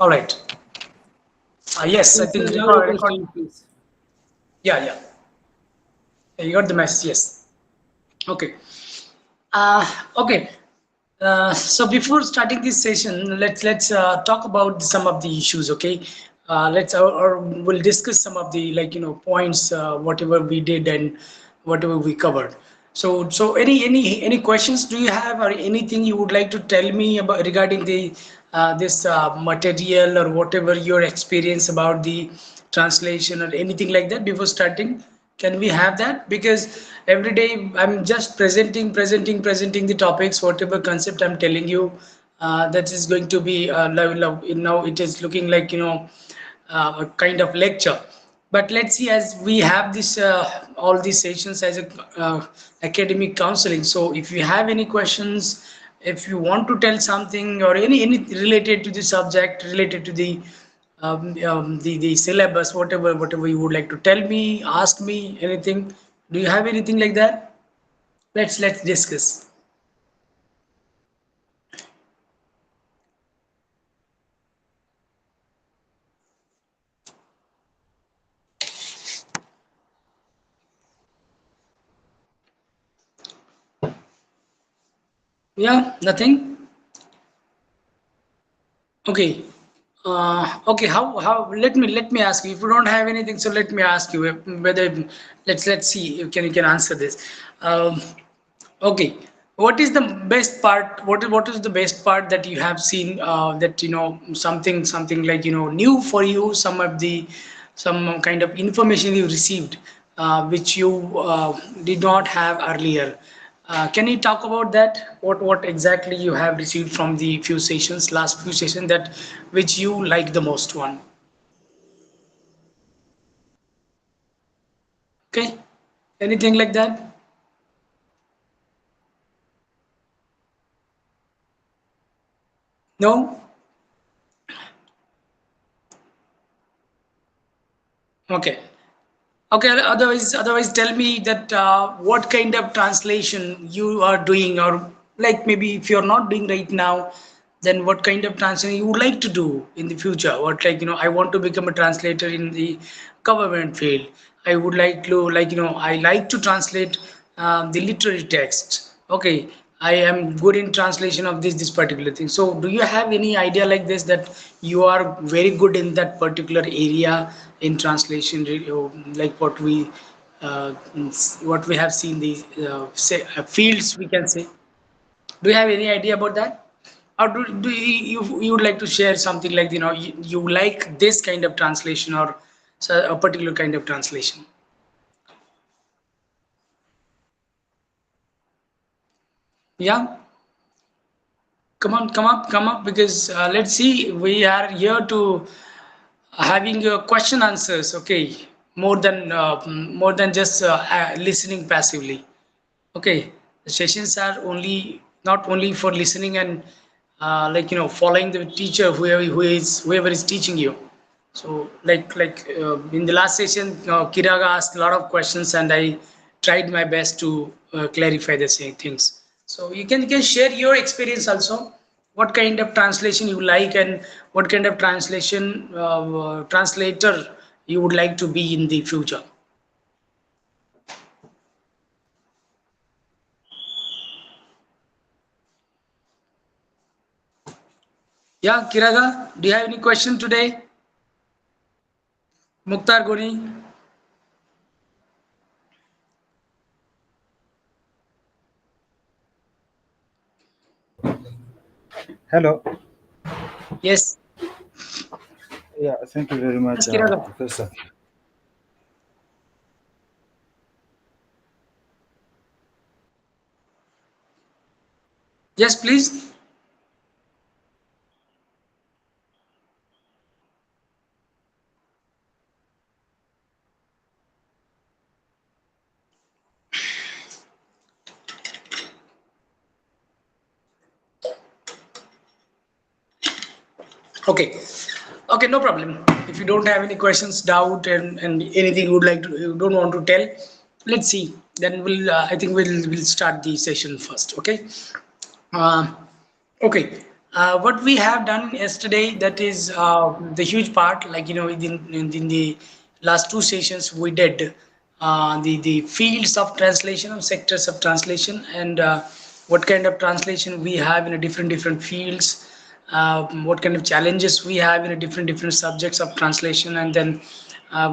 All right. Yes, I Yes, think sir. Now you can record. start, please. Yeah, yeah. You got the message. Yes. Okay. Okay. So before starting this session, let's talk about some of the issues. Okay. Let's or we'll discuss some of the points whatever we did and whatever we covered. So any questions do you have or anything you would like to tell me about regarding the this material or whatever your experience about the translation or anything like that before starting? Can we have that? Because every day I'm just presenting the topics, whatever concept I'm telling you, that is going to be now it is looking like a kind of lecture. But let's see, as we have this all these sessions as a academic counseling. So if you have any questions, if you want to tell something or any related to the subject, related to the syllabus, whatever you would like to tell me, ask me anything. Do you have anything like that? Let's discuss. Yeah, nothing. Okay. Okay. How? Let me ask you. If you don't have anything, so let me ask you whether let's see. You can answer this. Um, Okay. What is the best part? What is the best part that you have seen that something like new for you? Some kind of information you received which you did not have earlier. Can you talk about that? What exactly you have received from the last few sessions that which you like the most one? Okay. Anything like that? No. Okay. Okay, otherwise, tell me that what kind of translation you are doing, or like maybe if you're not doing right now, then what kind of translation you would like to do in the future? What I want to become a translator in the government field. I would like to I like to translate the literary text. Okay, I am good in translation of this particular thing. So, do you have any idea like this that you are very good in that particular area in translation, like what we have seen the fields we can say. Do you have any idea about that? Or do you would like to share something like you like this kind of translation or a particular kind of translation? Yeah. Come up, because let's see. We are here to having question answers. Okay, more than just listening passively. Okay, the sessions are only not only for listening and following the teacher, whoever is teaching you. So in the last session, Kiraga asked a lot of questions, and I tried my best to clarify the same things. So you can share your experience also. What kind of translation you like, and what kind of translator you would like to be in the future. Yeah, Kiraga, do you have any question today? Mukhtar Goni? Hello. Yes. Yeah, thank you very much, Yes, Kiraga. Professor. Yes, please. Okay. Okay, no problem. If you don't have any questions, doubt, and anything you would like to, you don't want to tell, let's see. Then I think we'll start the session first. Okay. Um, okay. What we have done yesterday, that is the huge part, like in the last two sessions we did the fields of translation or sectors of translation, and what kind of translation we have in a different fields, what kind of challenges we have in a different subjects of translation, and then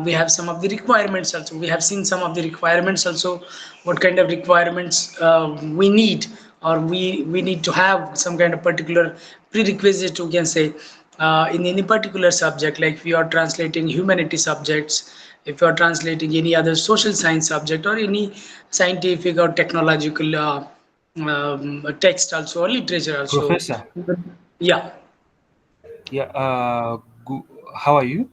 we have some of the requirements also. We have seen some of the requirements also, what kind of requirements we need, or we need to have some kind of particular prerequisite, you can say, in any particular subject, like if you are translating humanity subjects, if you are translating any other social science subject, or any scientific or technological text also, or literature also. Professor. Yeah. Yeah. How are you?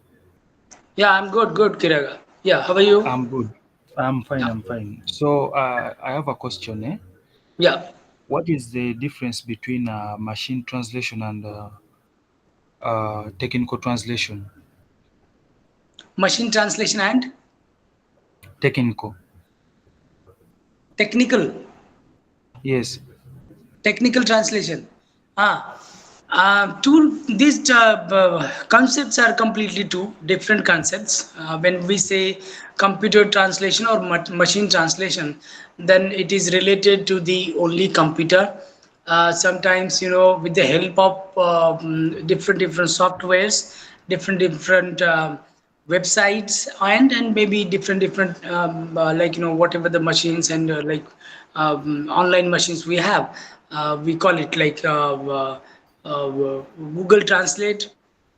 Yeah, I'm good, Kiraga. Yeah, how are you? I'm good. I'm fine. Yeah. I'm fine. So I have a question. Yeah. What is the difference between machine translation and technical translation? Machine translation and Technical. technical. Yes. Technical translation. Ah, two these concepts are completely two different concepts. When we say computer translation or machine translation, then it is related to the only computer. Sometimes, with the help of different softwares, different websites, and maybe different like whatever the machines and online machines we have, we call it like Google Translate,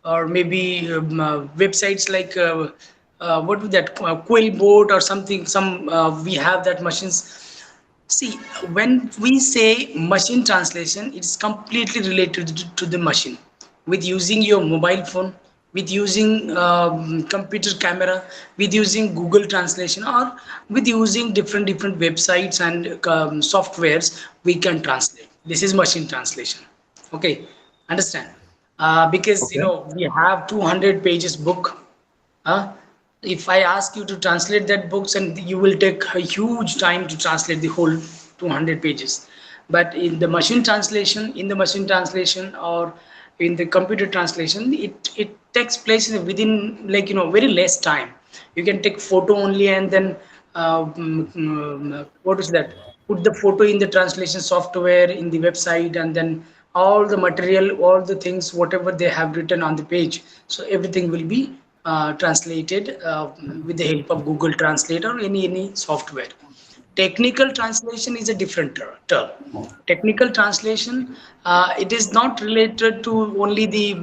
or maybe websites like what was that, Quillboard or something, some we have that machines. See, when we say machine translation, it's completely related to the machine, with using your mobile phone, with using computer camera, with using Google Translation, or with using different websites and softwares, we can translate. This is machine translation. Okay, understand? Because Okay. we have 200 pages book. Huh? If I ask you to translate that books, and you will take a huge time to translate the whole 200 pages. But in the machine translation, or in the computer translation, it takes place within, like very less time. You can take photo only, and then what is that? Put the photo in the translation software in the website, and then all the material, all the things, whatever they have written on the page. So everything will be translated with the help of Google Translate or any software. Technical translation is a different term. Technical translation, it is not related to only the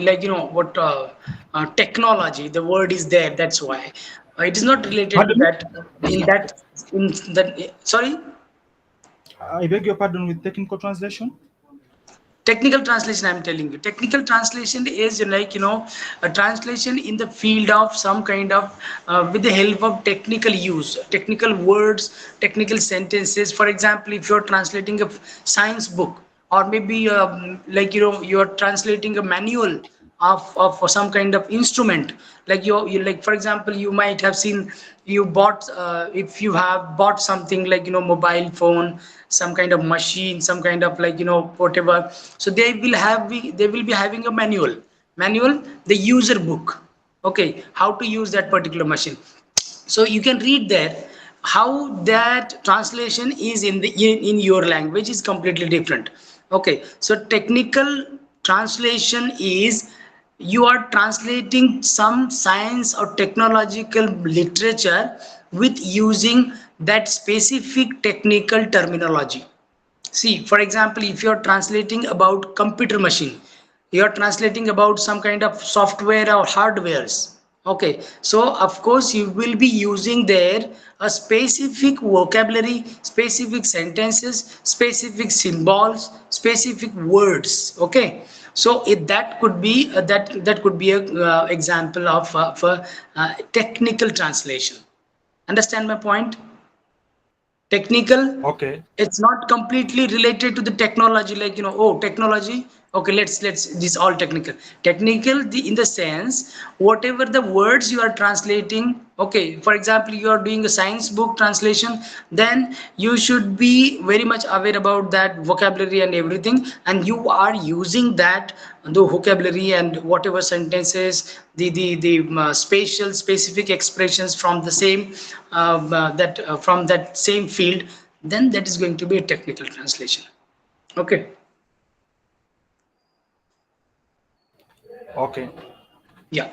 like what technology. The word is there. That's why it is not related to Pardon? that. In that, in that. Sorry. I beg your pardon with technical translation? Technical translation, I'm telling you, technical translation is like a translation in the field of some kind of with the help of technical use, technical words, technical sentences. For example, if you're translating a science book, or maybe like you're translating a manual of some kind of instrument, like you, like for example, you might have seen, you bought if you have bought something like mobile phone, some kind of machine, some kind of like whatever. So they will be having a manual, the user book. Okay, how to use that particular machine. So you can read there. How that translation is in your language is completely different. Okay, so technical translation is, you are translating some science or technological literature with using that specific technical terminology. See, for example, if you're translating about computer machine, you're translating about some kind of software or hardwares. Okay, so of course you will be using there a specific vocabulary, specific sentences, specific symbols, specific words. Okay, so that could be that could be a example of technical translation. Understand my point? Technical, Okay. it's not completely related to the technology, like oh, technology, Okay, let's this all technical. Technical in the sense whatever the words you are translating. Okay, for example, you are doing a science book translation, then you should be very much aware about that vocabulary and everything, and you are using that the vocabulary and whatever sentences, the spatial specific expressions from the same that from that same field, then that is going to be a technical translation. Okay. Okay. Yeah.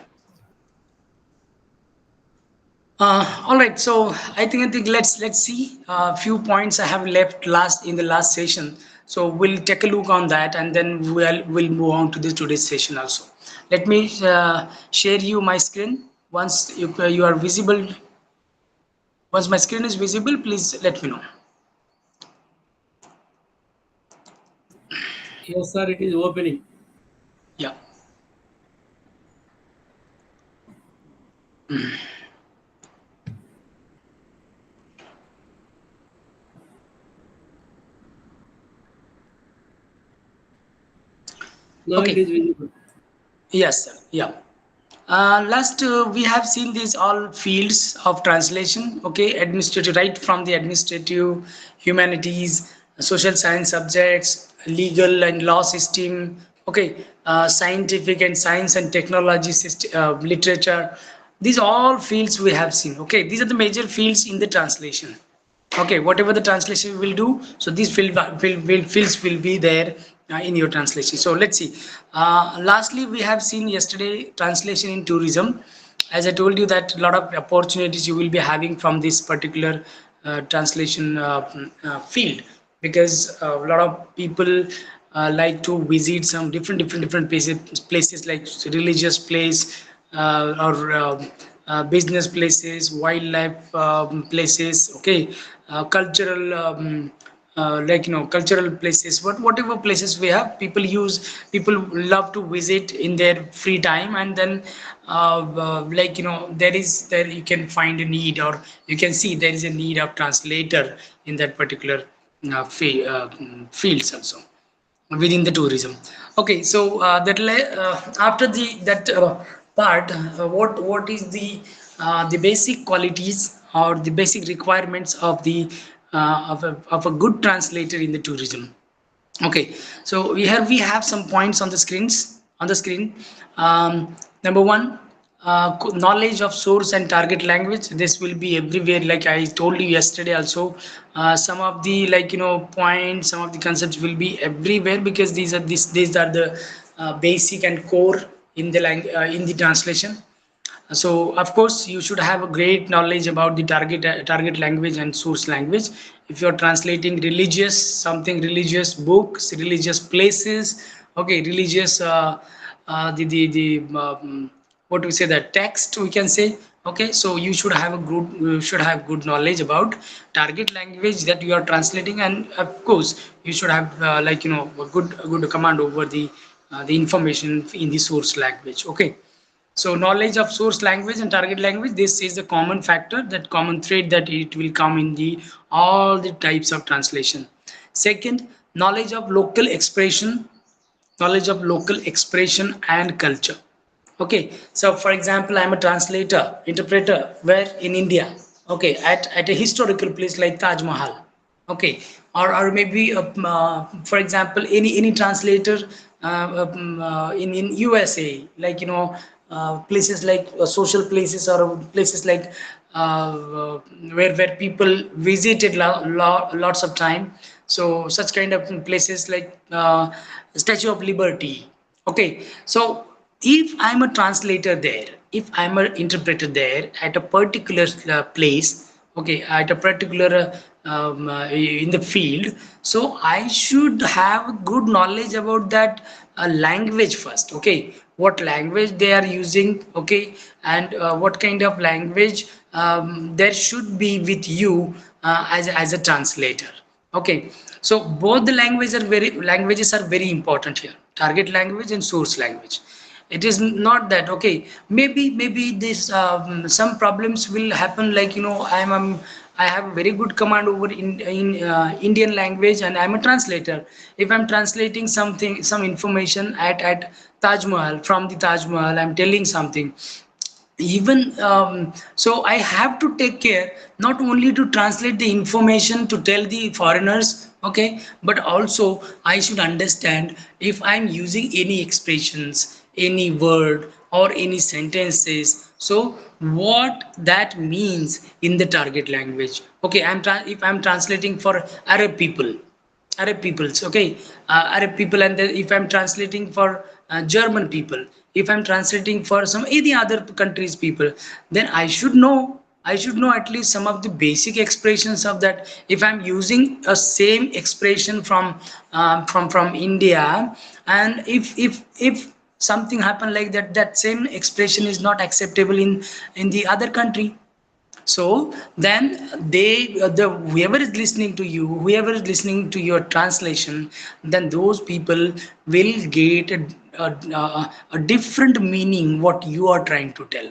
All right. So I think let's see a few points I have left last in the last session. So we'll take a look on that, and then we'll move on to the today's session also. Let me share you my screen. Once you are visible, once my screen is visible, please let me know. Yes, sir, it is opening. Yeah. Now it Okay. is visible. Yes, sir. Yeah. Last, we have seen these all fields of translation, okay, administrative, right from the administrative, humanities, social science subjects, legal and law system, okay, scientific and science and technology system, literature. These all fields we have seen, okay. These are the major fields in the translation. Okay, whatever the translation will do, so these fields will be there in your translation. So let's see. Lastly, we have seen yesterday translation in tourism. As I told you that a lot of opportunities you will be having from this particular translation field, because a lot of people like to visit some different places like religious place, or business places, wildlife places, okay, cultural like cultural places, whatever places we have, people love to visit in their free time, and then like there you can find a need, or you can see there is a need of translator in that particular fields also within the tourism. Okay, so after that part, what is the basic qualities or the basic requirements of a good translator in the tourism? Okay, so here we have some points on the screen. Number one, knowledge of source and target language. This will be everywhere. Like I told you yesterday, also, some of the points, some of the concepts will be everywhere, because these are the basic and core in the in the translation. So of course you should have a great knowledge about the target language and source language. If you're translating religious books, religious places, okay, religious what we say, that text we can say. Okay, so you should have good knowledge about target language that you are translating, and of course you should have a good command over the information in the source language. Okay, so knowledge of source language and target language, this is the common factor, that common thread that it will come in the all the types of translation. Second, knowledge of local expression and culture. Okay, so for example, I'm a translator, interpreter, where in India, okay, at a historical place like Taj Mahal, okay, or maybe for example, any translator in USA, like places like social places, or places like where people visited lots of time. So such kind of places like Statue of Liberty. Okay, so if I'm a translator there, if I'm an interpreter there at a particular place, okay, at a particular in the field, so I should have good knowledge about that language first. Okay, what language they are using, okay, and what kind of language there should be with you as a translator. Okay, so both the languages are very important here, target language and source language. It is not that, okay, maybe this some problems will happen, like I have a very good command over in Indian language, and I'm a translator. If I'm translating something, some information at Taj Mahal, from the Taj Mahal, I'm telling something. Even so, I have to take care not only to translate the information to tell the foreigners, okay, but also I should understand if I'm using any expressions, any word, or any sentences, so what that means in the target language. Okay, if I'm translating for Arab people, Arab peoples, okay, Arab people, and then if I'm translating for German people, if I'm translating for some any other countries people, then I should know at least some of the basic expressions of that. If I'm using a same expression from India, and if something happen like that, that same expression is not acceptable in the other country, so then the whoever is listening to you, whoever is listening to your translation, then those people will get a different meaning what you are trying to tell.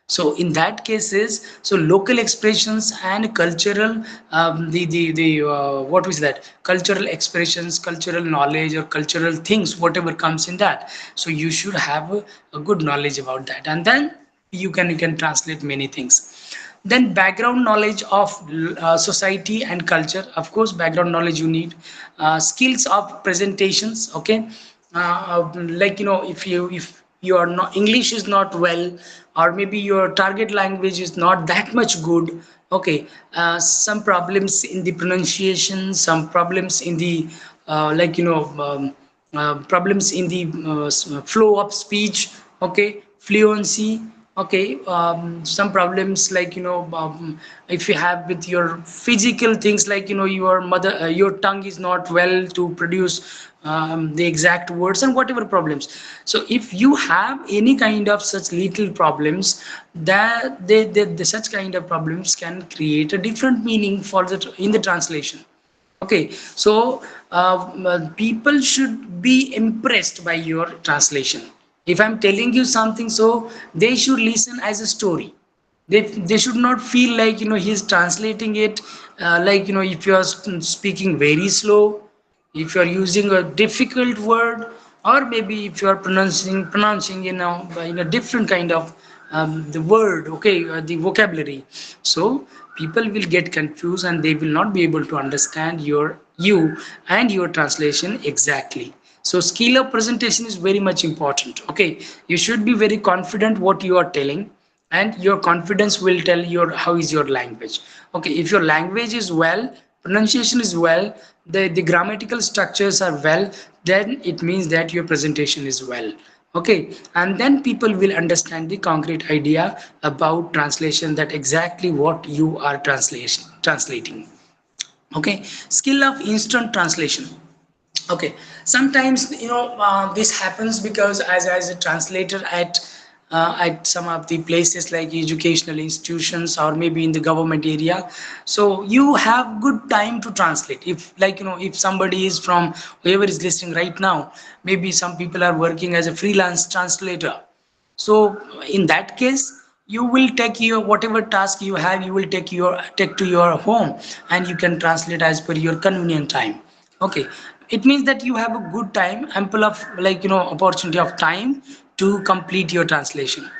So in that cases, so local expressions and cultural, the what was that, cultural expressions, cultural knowledge, or cultural things, whatever comes in that, so you should have a good knowledge about that, and then you can translate many things. Then background knowledge of society and culture, of course background knowledge you need. Skills of presentations, okay. Like if you are not, English is not well, or maybe your target language is not that much good, okay, some problems in the pronunciation, some problems in the problems in the flow of speech, okay, fluency, okay, some problems like if you have with your physical things, like your mother, your tongue is not well to produce the exact words and whatever problems. So if you have any kind of such little problems, that such kind of problems can create a different meaning for the in the translation. Okay, so people should be impressed by your translation. If I'm telling you something, so they should listen as a story. They should not feel like he's translating it like if you are speaking very slow, if you are using a difficult word, or maybe if you are pronouncing in a different kind of the word, okay, the vocabulary, so people will get confused and they will not be able to understand you and your translation exactly. So skill of presentation is very much important, okay. You should be very confident what you are telling, and your confidence will tell your how is your language. Okay, if your language is well, pronunciation is well, the grammatical structures are well, then it means that your presentation is well, okay. And then people will understand the concrete idea about translation, that exactly what you are translating, okay. Skill of instant translation. Okay, sometimes this happens because as a translator at some of the places like educational institutions or maybe in the government area, so you have good time to translate. If like if somebody is from, whoever is listening right now, maybe some people are working as a freelance translator, so in that case, you will take your whatever task you have, you will take to your home, and you can translate as per your convenient time. Okay, it means that you have a good time, ample of opportunity of time to complete your translation.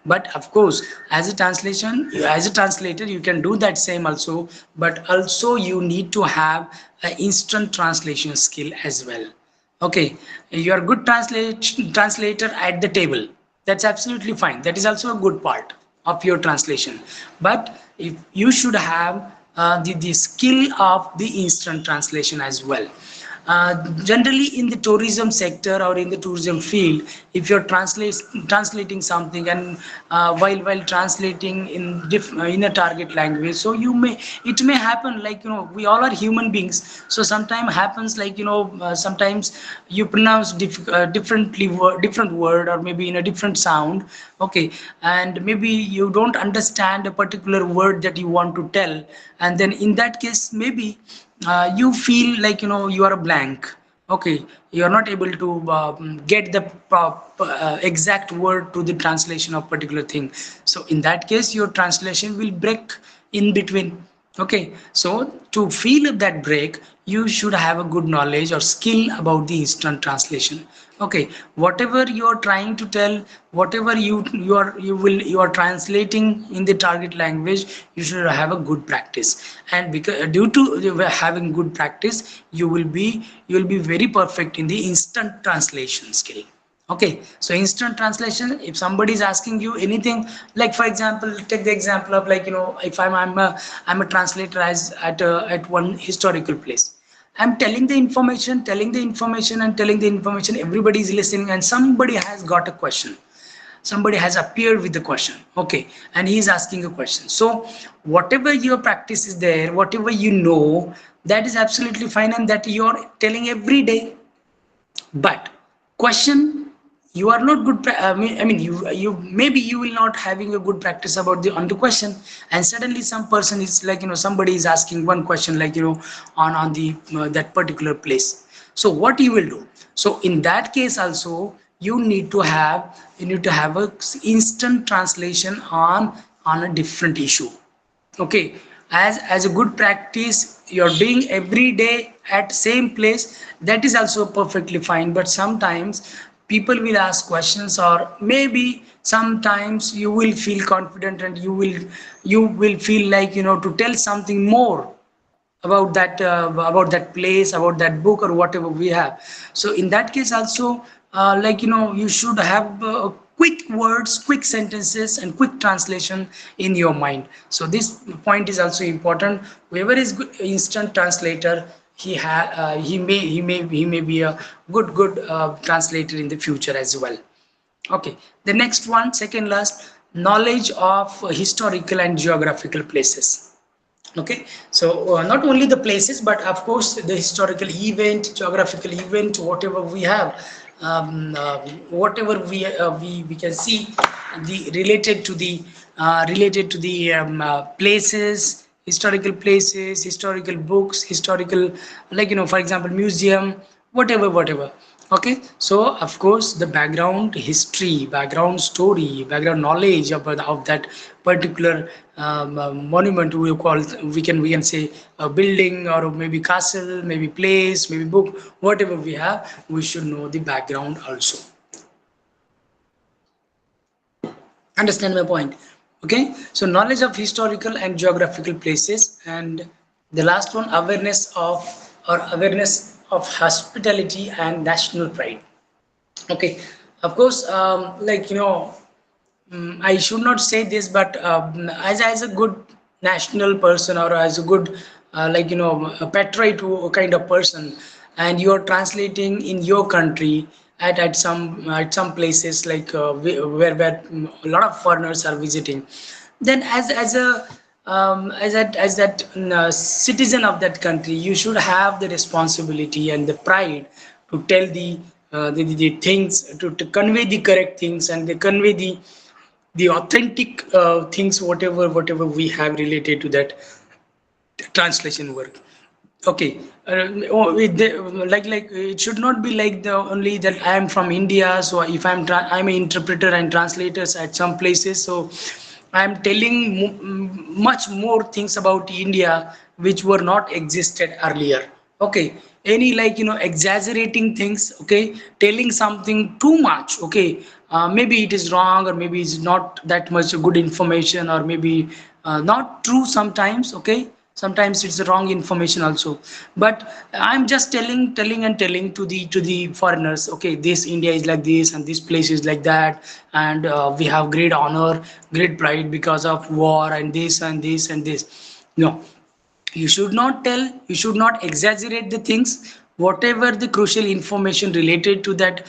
But of course, as a translator, you can do that same also, but also you need to have an instant translation skill as well. Okay, you are good translator at the table. That's absolutely fine. That is also a good part of your translation. But if you should have the skill of the instant translation as well. Generally in the tourism sector or in the tourism field, if you're translating something, and while translating in a target language, so it may happen like we all are human beings, so sometimes happens like sometimes you pronounce different word, or maybe in a different sound, okay, and maybe you don't understand a particular word that you want to tell, and then in that case maybe you feel like you are a blank, okay, you are not able to get the exact word to the translation of particular thing. So in that case your translation will break in between, Okay, so to fill up that break, you should have a good knowledge or skill about the instant translation. Okay, whatever you are trying to tell, whatever you are translating in the target language, you should have a good practice. And because due to having good practice, you will be very perfect in the instant translation skill. Okay, so instant translation, if somebody is asking you anything, like for example, take the example of, like, if I'm a translator as at one historical place. I'm telling the information and telling the information, everybody is listening, and somebody has got a question. Somebody has appeared with the question, okay, and he is asking a question. So whatever your practice is there, whatever you know, that is absolutely fine, and that you're telling every day. But question, you are not good. I mean, you maybe you will not having a good practice about the on the question, and suddenly some person is like, somebody is asking one question, like, on the that particular place. So what you will do? So in that case also, you need to have a instant translation on a different issue. Okay, as a good practice, you're doing every day at same place, that is also perfectly fine. But sometimes people will ask questions, or maybe sometimes you will feel confident, and you will feel like, to tell something more about that place, about that book, or whatever we have. So in that case also, like, you should have quick words, quick sentences, and quick translation in your mind. So this point is also important. Whoever is good instant translator, he may be a good translator in the future as well. Okay, the next one, second last, knowledge of historical and geographical places. Okay, so not only the places, but of course the historical event, geographical event, whatever we have, whatever we can see, the related to the places, historical places, historical books, historical, like, for example, museum, whatever. Okay, so of course the background history, background story, background knowledge of that particular monument, we can say a building, or maybe castle, maybe place, maybe book, whatever we have, we should know the background also. Understand my point? Okay, so knowledge of historical and geographical places. And the last one, awareness of hospitality and national pride. Okay, of course, like, I should not say this, but as a good national person, or as a good, like, a patriot kind of person, and you are translating in your country at some places, like, where a lot of foreigners are visiting, then as that citizen of that country, you should have the responsibility and the pride to tell the things, to convey the correct things, and they convey the authentic things, whatever we have related to that translation work. Okay, like it should not be like the only that I am from India, so if I'm an interpreter and translators at some places, so I'm telling much more things about India which were not existed earlier. Okay, any, like, exaggerating things. Okay, telling something too much. Okay, maybe it is wrong, or maybe it's not that much good information, or maybe not true sometimes. Okay, sometimes it's the wrong information also. But I'm just telling to the foreigners, okay, this India is like this, and this place is like that, and we have great honor, great pride because of war, and this and this and this. No, you should not tell, you should not exaggerate the things. Whatever the crucial information related to that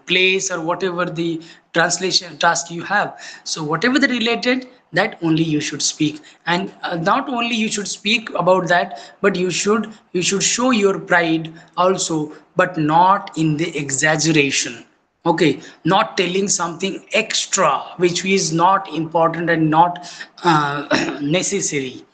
place, or whatever the translation task you have, so whatever the related, that only you should speak. And not only you should speak about that, but you should show your pride also, but not in the exaggeration. Okay, not telling something extra which is not important and not necessary.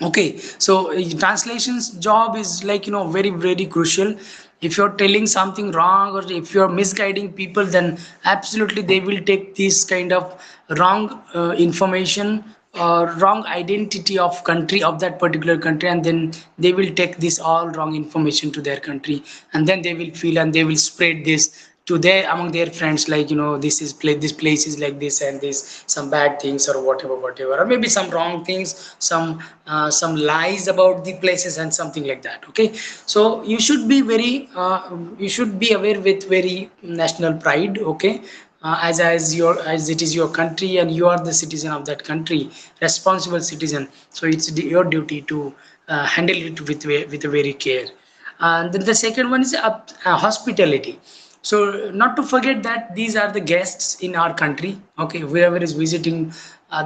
Okay, so translations job is, like, very very crucial. If you're telling something wrong, or if you're misguiding people, then absolutely they will take this kind of wrong information, wrong identity of country of that particular country, and then they will take this all wrong information to their country, and then they will feel and they will spread this to their among their friends, like, this place is like this, and this some bad things or whatever, or maybe some wrong things, some lies about the places and something like that. Okay, so you should be aware with very national pride. Okay, as it is your country and you are the citizen of that country, responsible citizen, so it's your duty to handle it with a very care. And then the second one is hospitality. So not to forget that these are the guests in our country. Okay, whoever is visiting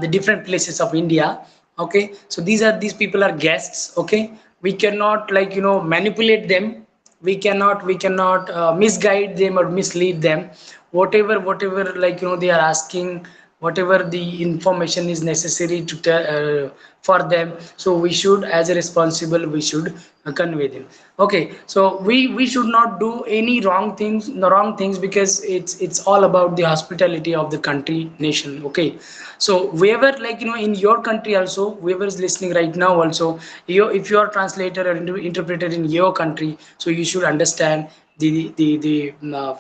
the different places of India. Okay, so these people are guests. Okay, we cannot, like, manipulate them. We cannot misguide them or mislead them. Whatever, like, they are asking, whatever the information is necessary to tell for them, so we should, as a responsible, we should convey them. Okay, so we should not do any wrong things, because it's all about the hospitality of the country, nation. Okay, so whoever, like, in your country also, whoever is listening right now also, if you are translator or interpreter in your country, so you should understand the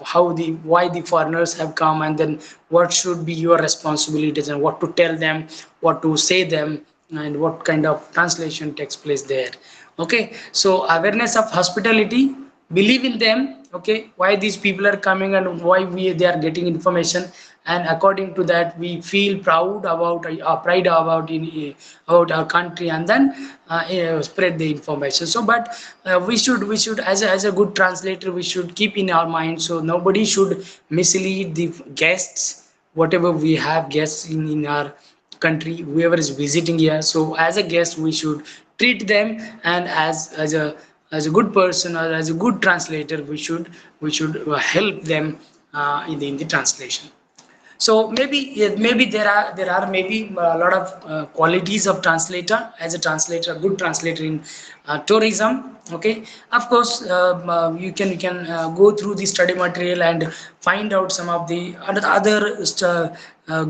how the why the foreigners have come, and then what should be your responsibilities, and what to tell them, what to say them, and what kind of translation takes place there. Okay, so awareness of hospitality, believe in them. Okay, why these people are coming and why they are getting information, and according to that we feel proud about pride about our country, and then spread the information. So but we should as a good translator, we should keep in our mind, so nobody should mislead the guests, whatever we have guests in our country, whoever is visiting here. So as a guest we should treat them, and as a good person or as a good translator, we should help them in the translation. So maybe there are maybe a lot of qualities of translator, as a translator, a good translator in tourism. Okay, of course, you can go through the study material and find out some of the other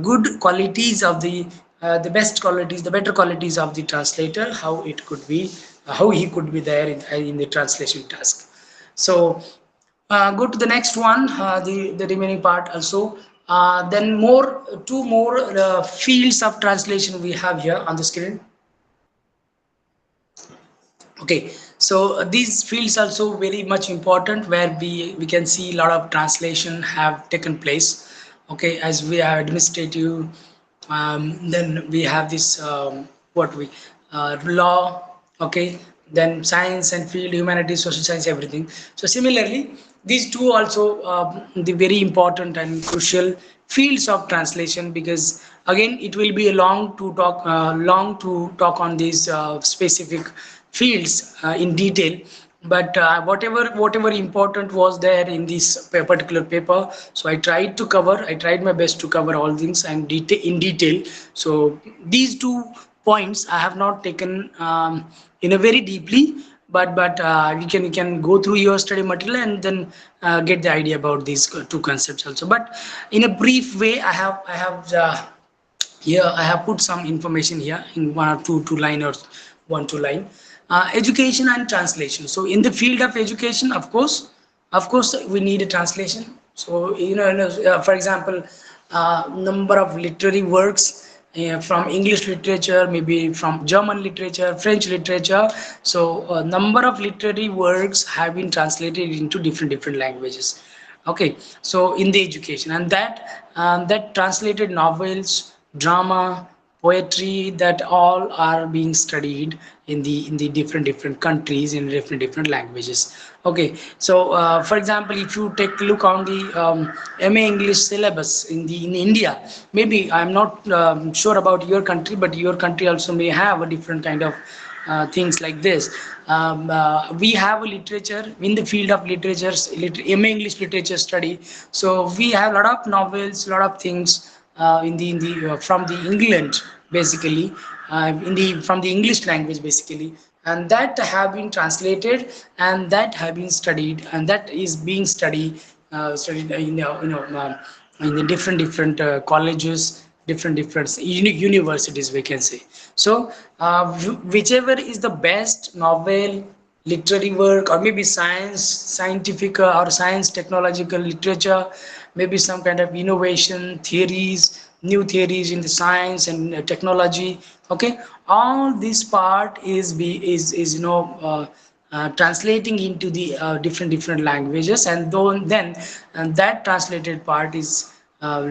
good qualities of the best qualities, the better qualities of the translator, how it could be, how he could be there in the translation task. So go to the next one, the remaining part also. Then two more fields of translation we have here on the screen. Okay, so these fields also very much important, where we can see a lot of translation have taken place. Okay, as we are administrative, then we have this what we law. Okay, then science and field, humanities, social science, everything. So similarly, these two also the very important and crucial fields of translation, because again it will be a long to talk on these specific fields in detail. But whatever important was there in this particular paper, so I tried my best to cover all things and in detail. So these 2 points I have not taken in a very deeply, but you can go through your study material and then get the idea about these two concepts also. But in a brief way, I have here I have put some information here in one or two line, or 1 2 line. Education and translation. So in the field of education, of course we need a translation. So for example, number of literary works from English literature, maybe from German literature, French literature. So a number of literary works have been translated into different languages. Okay, so in the education, and that translated novels, drama, poetry, that all are being studied in the different countries, in different languages. Okay, so for example, if you take a look on the MA English syllabus in India, maybe I'm not sure about your country, but your country also may have a different kind of things like this. We have a literature in the field of literature, MA English literature study. So we have a lot of novels, a lot of things in the from the England, basically, in the from the English language, basically, and that have been translated, and that have been studied, and that is being studied in the different colleges, different universities, we can say. So whichever is the best novel, literary work, or maybe scientific or science technological literature, maybe some kind of innovation theories, new theories in the science and technology. Okay, all this part is translating into the different languages, and then that translated part is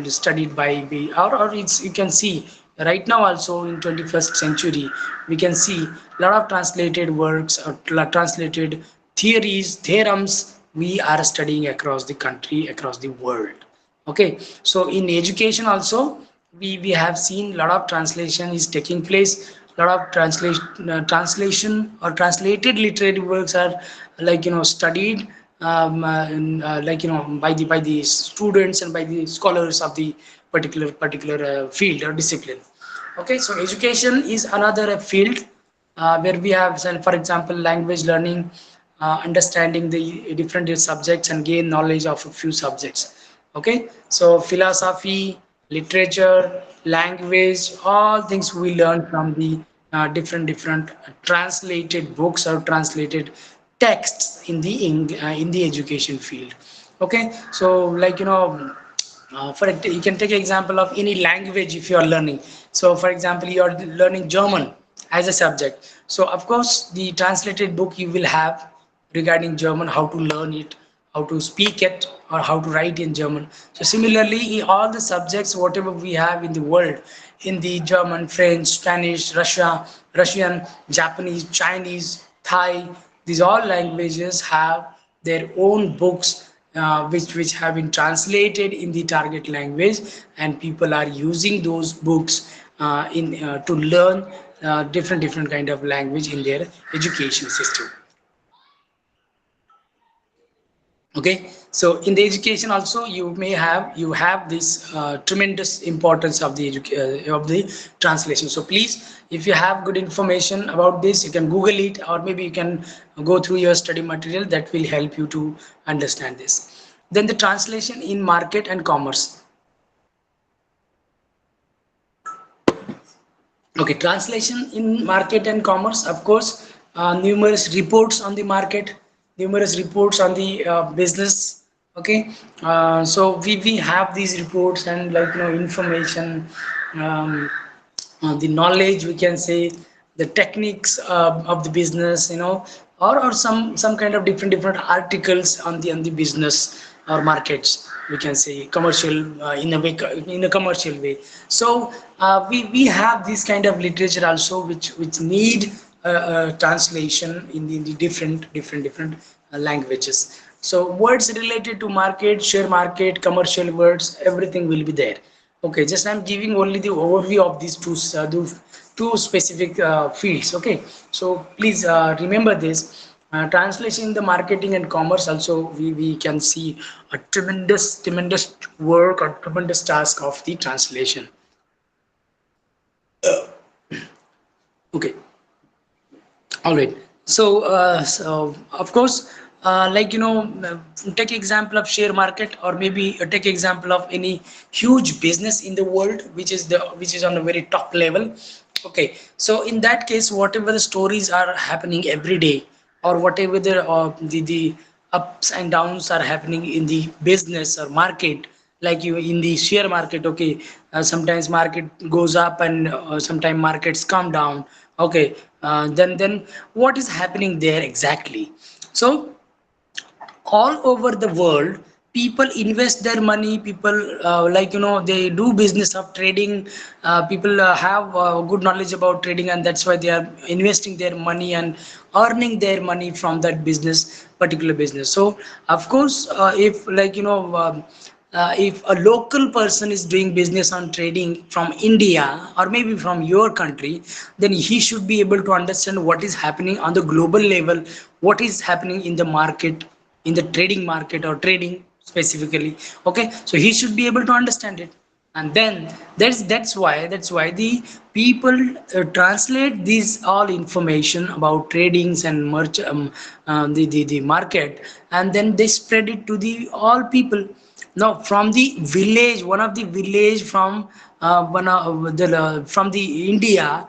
studied by the, or it's, you can see right now also in 21st century we can see a lot of translated works or translated theories, theorems we are studying across the country, across the world. Okay, so in education also we have seen a lot of translation is taking place. A lot of translation or translated literary works are studied by the students and by the scholars of the particular field or discipline. Okay, so education is another field where we have, for example, language learning, understanding the different subjects and gain knowledge of a few subjects. Okay, so philosophy, literature, language, all things we learn from the different translated books or translated texts in the in the education field. Okay, so you can take example of any language if you are learning. So for example, you are learning German as a subject, so of course the translated book you will have regarding German, how to learn it, how to speak it, or how to write in German. So similarly, in all the subjects whatever we have in the world, Hindi, German, French, Spanish, Russian, Japanese, Chinese, Thai, these all languages have their own books which have been translated in the target language, and people are using those books in to learn different kind of language in their education system. Okay, so in the education also you have this tremendous importance of the of the translation. So please, if you have good information about this, you can Google it, or maybe you can go through your study material that will help you to understand this. Then the translation in market and commerce. Okay, translation in market and commerce, of course, numerous reports on the market, numerous reports on the business. Okay, so we have these reports and information, um, the knowledge, we can say, the techniques of the business, or some kind of different articles on the business or markets, we can say commercial, in a commercial way. So we have this kind of literature also which need translation in the different languages. So words related to market, share market, commercial words, everything will be there. Okay, just I'm giving only the overview of these two specific fields. Okay, so please remember this. Translation in the marketing and commerce also we can see a tremendous work or tremendous task of the translation. Okay, all right. So of course, take example of share market, or maybe take example of any huge business in the world, which is on a very top level. Okay, so in that case, whatever the stories are happening every day, or whatever the ups and downs are happening in the business or market, like you in the share market. Okay, sometimes market goes up and sometimes markets come down. Okay, then what is happening there exactly? So all over the world people invest their money, people they do business of trading. People have good knowledge about trading, and that's why they are investing their money and earning their money from that business, particular business. So of course, if if a local person is doing business on trading from India or maybe from your country, then he should be able to understand what is happening on the global level, what is happening in the market, in the trading market or trading specifically. Okay, so he should be able to understand it. And then that's why the people translate these all information about tradings and the market, and then they spread it to the all people. No, from the village, one of the village from one of the from the India,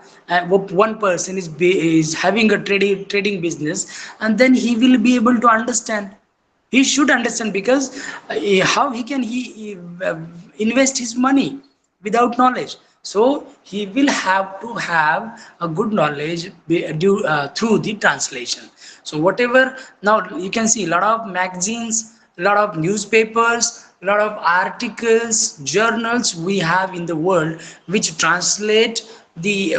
one person is having a trading business, and then he will be able to understand. He should understand because how he invest his money without knowledge. So he will have to have a good knowledge through the translation. So whatever, now you can see a lot of magazines, a lot of newspapers, a lot of articles, journals we have in the world which translate the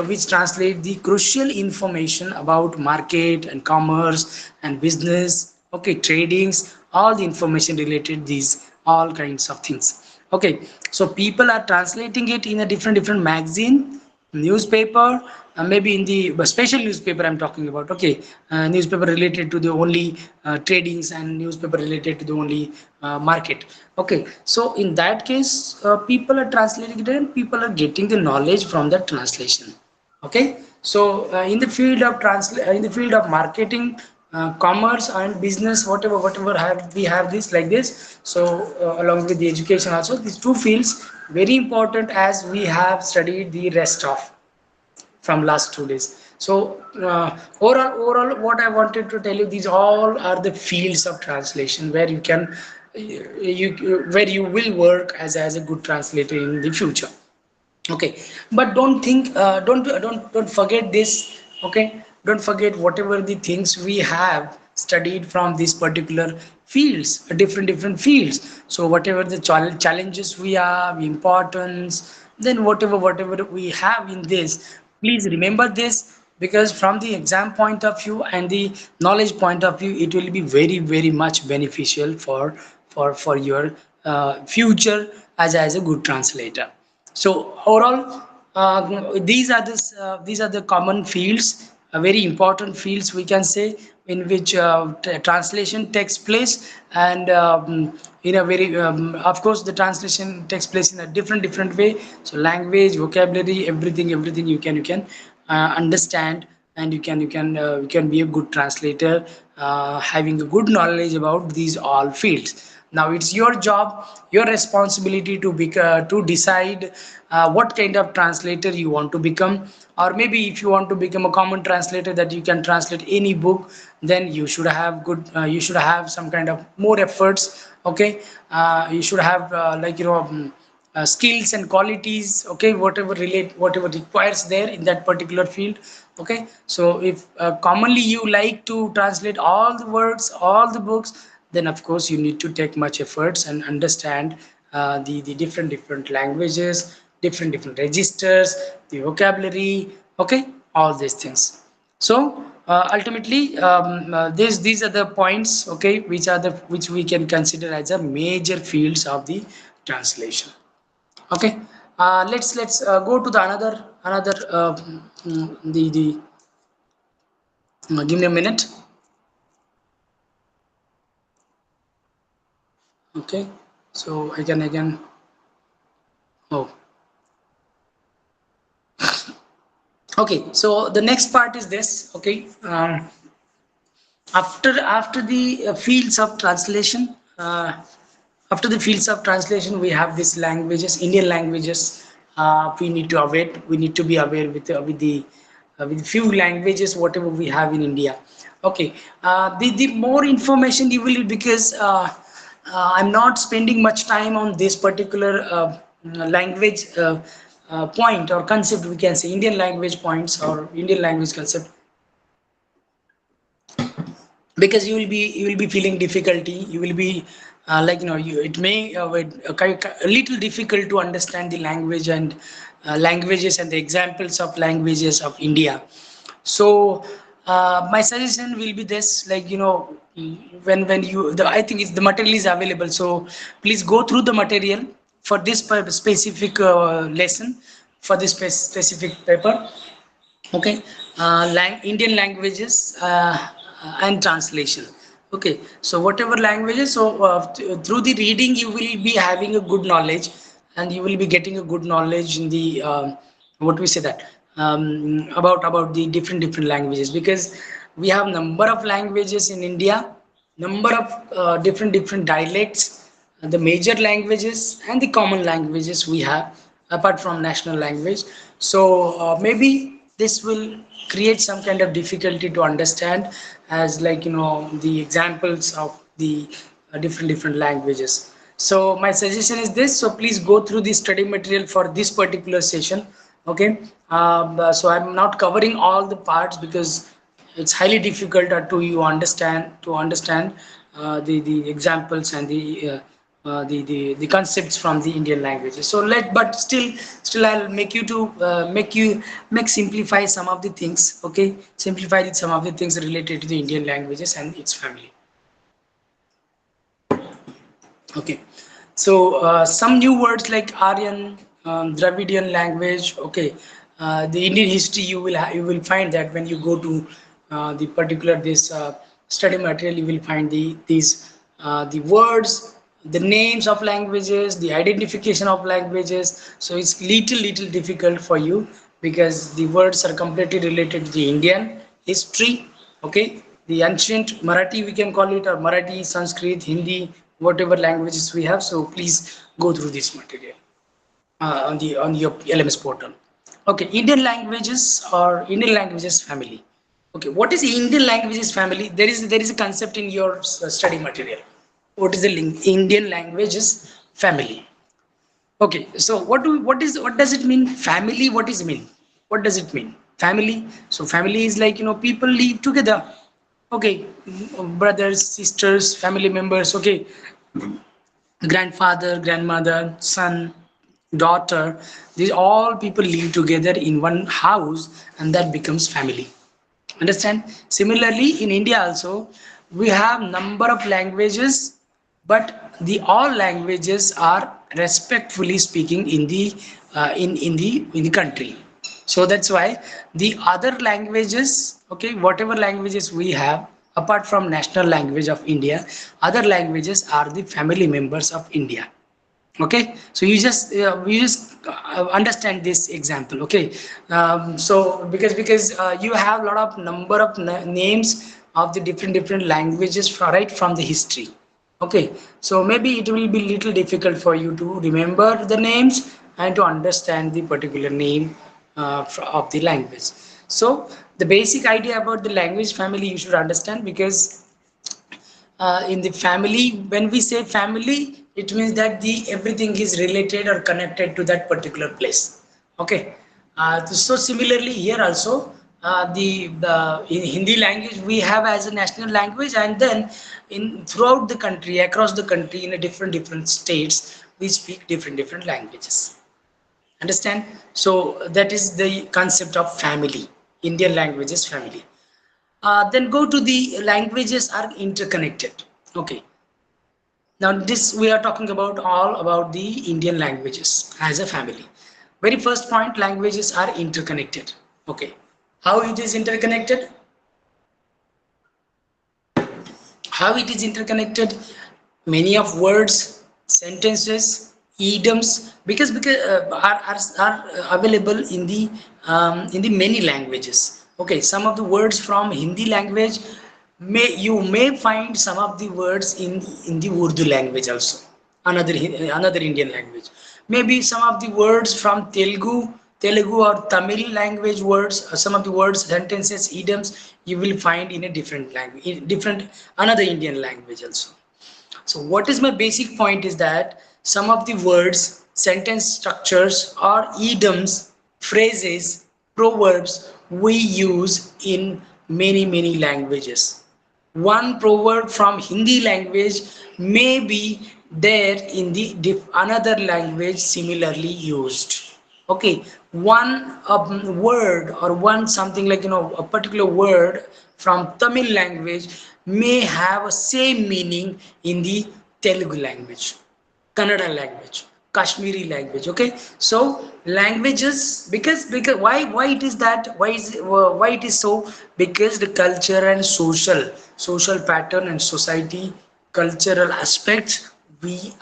crucial information about market and commerce and business, okay, tradings, all the information related these all kinds of things. Okay, so people are translating it in a different magazine, newspaper, maybe in the special newspaper I'm talking about. Okay, newspaper related to the only tradings, and newspaper related to the only market. Okay, so in that case, people are translating it and people are getting the knowledge from the translation. Okay, so in the field of in the field of marketing, commerce and business, whatever have we have this like this. So along with the education also, these two fields very important, as we have studied the rest of from last 2 days. So overall, what I wanted to tell you, these all are the fields of translation where you can where you will work as a good translator in the future. Okay, but don't think don't forget this. Okay, don't forget whatever the things we have studied from these particular fields, different fields. So whatever the challenges we have, importance, then whatever we have in this, please remember this, because from the exam point of view and the knowledge point of view, it will be very much beneficial for your future as a good translator. So overall, these are the common fields, very important fields we can say, in which translation takes place, and in a very of course the translation takes place in a different way. So language, vocabulary, everything you can understand, and you can be a good translator, having a good knowledge about these all fields. Now it's your job, your responsibility to decide what kind of translator you want to become. Or maybe if you want to become a common translator that you can translate any book, then you should have you should have some kind of more efforts. Okay, you should have skills and qualities, okay, whatever requires there in that particular field. Okay, so if commonly you like to translate all the words, all the books, then of course you need to take much efforts and understand the different languages, different registers, the vocabulary, okay, all these things. So ultimately, these are the points, okay, which we can consider as a major fields of the translation. Okay, let's go to the another the give me a minute. Okay, so I can oh, okay, so the next part is this. Okay, after the fields of translation, after the fields of translation, we have these languages, Indian languages. We need to be aware with few languages whatever we have in India. Okay, the more information you will, because I'm not spending much time on this particular language point or concept, we can say Indian language points or Indian language concept, because you will be feeling difficulty. You will be it may a little difficult to understand the language and languages and the examples of languages of India. So my suggestion will be this, when I think it's the material is available, so please go through the material for this specific lesson, for this specific paper. Okay, Indian languages and translation. Okay, so whatever languages, so through the reading you will be having a good knowledge, and you will be getting a good knowledge in the what we say that about the different languages, because we have number of languages in India, number of different dialects, the major languages and the common languages we have apart from national language. So maybe this will create some kind of difficulty to understand, as like the examples of the different languages. So my suggestion is this, so please go through the study material for this particular session. Okay. So I'm not covering all the parts because it's highly difficult to understand the examples and the concepts from the Indian languages. So but still I'll make you to make simplify some of the things. Okay, simplify some of the things related to the Indian languages and its family. Okay, so some new words like Aryan, Dravidian language. Okay, the Indian history you will find that when you go to the particular this study material, you will find these the words, the names of languages, the identification of languages. So it's little difficult for you because the words are completely related to the Indian history. Okay, the ancient Marathi we can call it, or Marathi, Sanskrit, Hindi, whatever languages we have. So please go through this material on your LMS portal. Okay, Indian languages or Indian languages family. Okay, what is Indian languages family? There is a concept in your study material. What is the Indian languages family? Okay, so what does it mean? Family, what is mean? What does it mean? Family. So family is like people live together. Okay, brothers, sisters, family members. Okay, grandfather, grandmother, son, daughter. These all people live together in one house, and that becomes family. Understand? Similarly, in India also we have number of languages, but the all languages are respectfully speaking in the in the country. So that's why the other languages, okay, whatever languages we have apart from national language of India, other languages are the family members of India. Okay, so you just understand this example. Okay, so because you have a lot of number of names of the different languages right from the history. Okay, so maybe it will be little difficult for you to remember the names and to understand the particular name of the language. So the basic idea about the language family you should understand, because in the family, when we say family, it means that the everything is related or connected to that particular place. Okay, so similarly here also, the in Hindi language we have as a national language, and then in throughout the country, across the country, in a different states, we speak different languages. Understand? So that is the concept of family. Indian languages family. Then go to the languages are interconnected. Okay. Now this we are talking about all about the Indian languages as a family. Very first point, languages are interconnected. Okay. How it is interconnected? How it is interconnected? Many of words, sentences, idioms, because are available in the many languages. Okay, some of the words from Hindi language, you may find some of the words in the Urdu language also, another Indian language. Maybe some of the words from Telugu or Tamil language words, some of the words, sentences, idioms, you will find in a different language, in different another Indian language also. So what is my basic point is that some of the words, sentence structures or idioms, phrases, proverbs we use in many languages. One proverb from Hindi language may be there in the another language similarly used. Okay, one word or one something like a particular word from Tamil language may have a same meaning in the Telugu language, Kannada language, Kashmiri language. Okay, so languages, because why it is that, why it is so? Because the culture and social pattern and society cultural aspects, we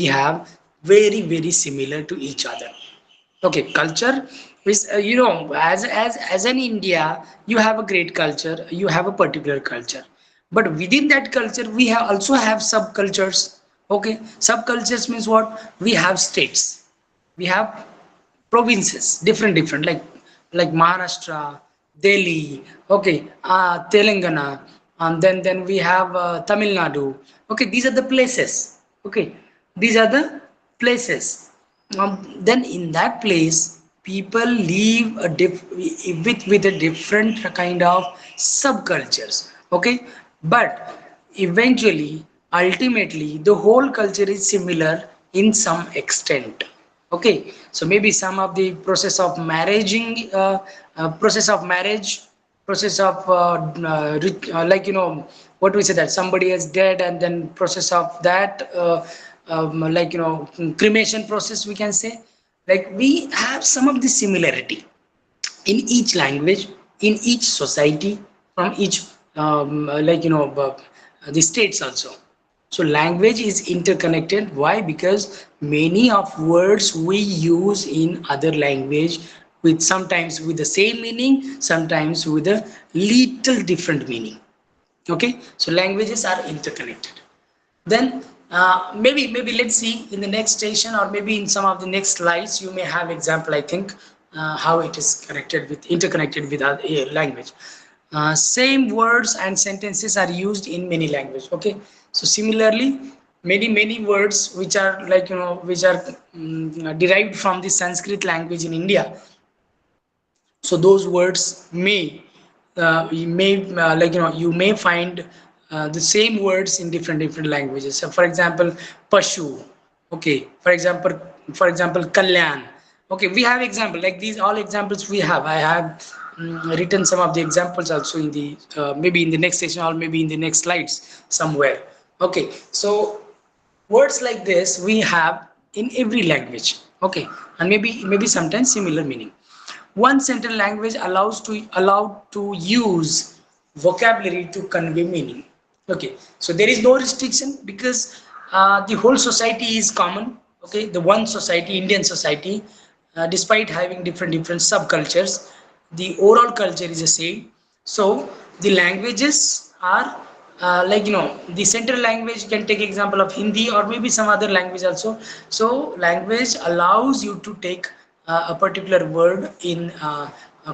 have very similar to each other. Okay, culture is as an India, you have a great culture, you have a particular culture, but within that culture we also have subcultures. Okay, subcultures means what? We have states, we have provinces, different, like Maharashtra, Delhi, okay, Telangana, and then we have Tamil Nadu. Okay, these are the places. Okay, these are the places. Then in that place, people live with a different kind of subcultures. Okay, but eventually, ultimately, the whole culture is similar in some extent. Okay, so maybe some of the process of marrying, process of like what we say, that somebody is dead, and then process of that like cremation process, we can say, like we have some of the similarity in each language, in each society, from each the states also. So language is interconnected. Why? Because many of words we use in other language, with sometimes with the same meaning, sometimes with a little different meaning. Okay, so languages are interconnected. Then maybe let's see in the next station, or maybe in some of the next slides, you may have example, I think, how it is connected with, interconnected with other language. Same words and sentences are used in many languages. Okay, so similarly, many words which are which are derived from the Sanskrit language in India, so those words may you may you may find the same words in different languages. So for example, pashu, okay, for example kalyan. Okay, we have example like these, all examples we have. I have written some of the examples also in the maybe in the next session, or maybe in the next slides somewhere. Okay, so words like this we have in every language. Okay, and maybe sometimes similar meaning. One sentence language allowed to use vocabulary to convey meaning. Okay, so there is no restriction, because the whole society is common. Okay, the one society, Indian society, despite having different subcultures, the overall culture is the same. So the languages are the central language. You can take example of Hindi, or maybe some other language also. So language allows you to take a particular word in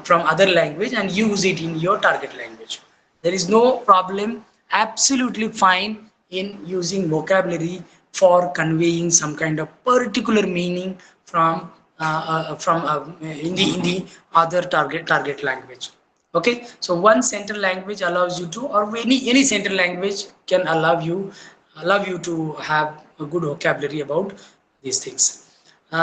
from other language and use it in your target language. There is no problem, absolutely fine in using vocabulary for conveying some kind of particular meaning from in the other target language. Okay, so one central language allows you to, or any central language can allow you to have a good vocabulary about these things.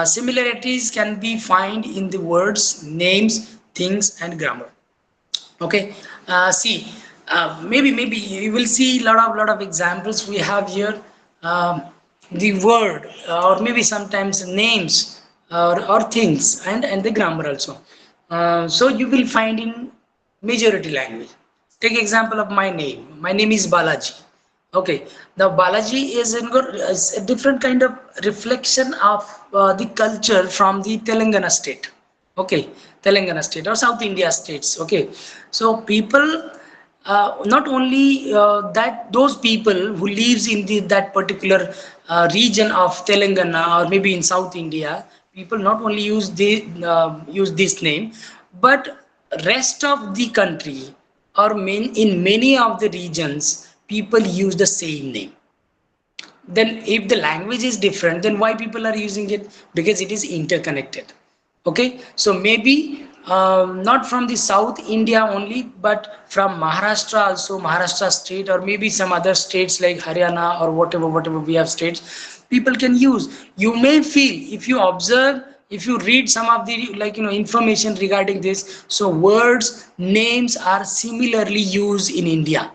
Similarities can be found in the words, names, things, and grammar. Okay, see, maybe you will see lot of examples we have here. um, the word, or maybe sometimes names, or things, and the grammar also. So you will find in majority language. Take example of my name. My name is Balaji. Okay, now Balaji is a different kind of reflection of the culture from the Telangana state. Okay, Telangana state or South India states. Okay, so people, not only that, those people who lives in that particular region of Telangana, or maybe in South India, people not only use this name, but rest of the country, or in many of the regions, people use the same name. Then if the language is different, then why people are using it? Because it is interconnected. Okay, so maybe not from the South India only, but from Maharashtra also, Maharashtra state, or maybe some other states like Haryana, or whatever we have states, people can use. You may feel, if you observe, if you read some of the information regarding this, so words, names are similarly used in India.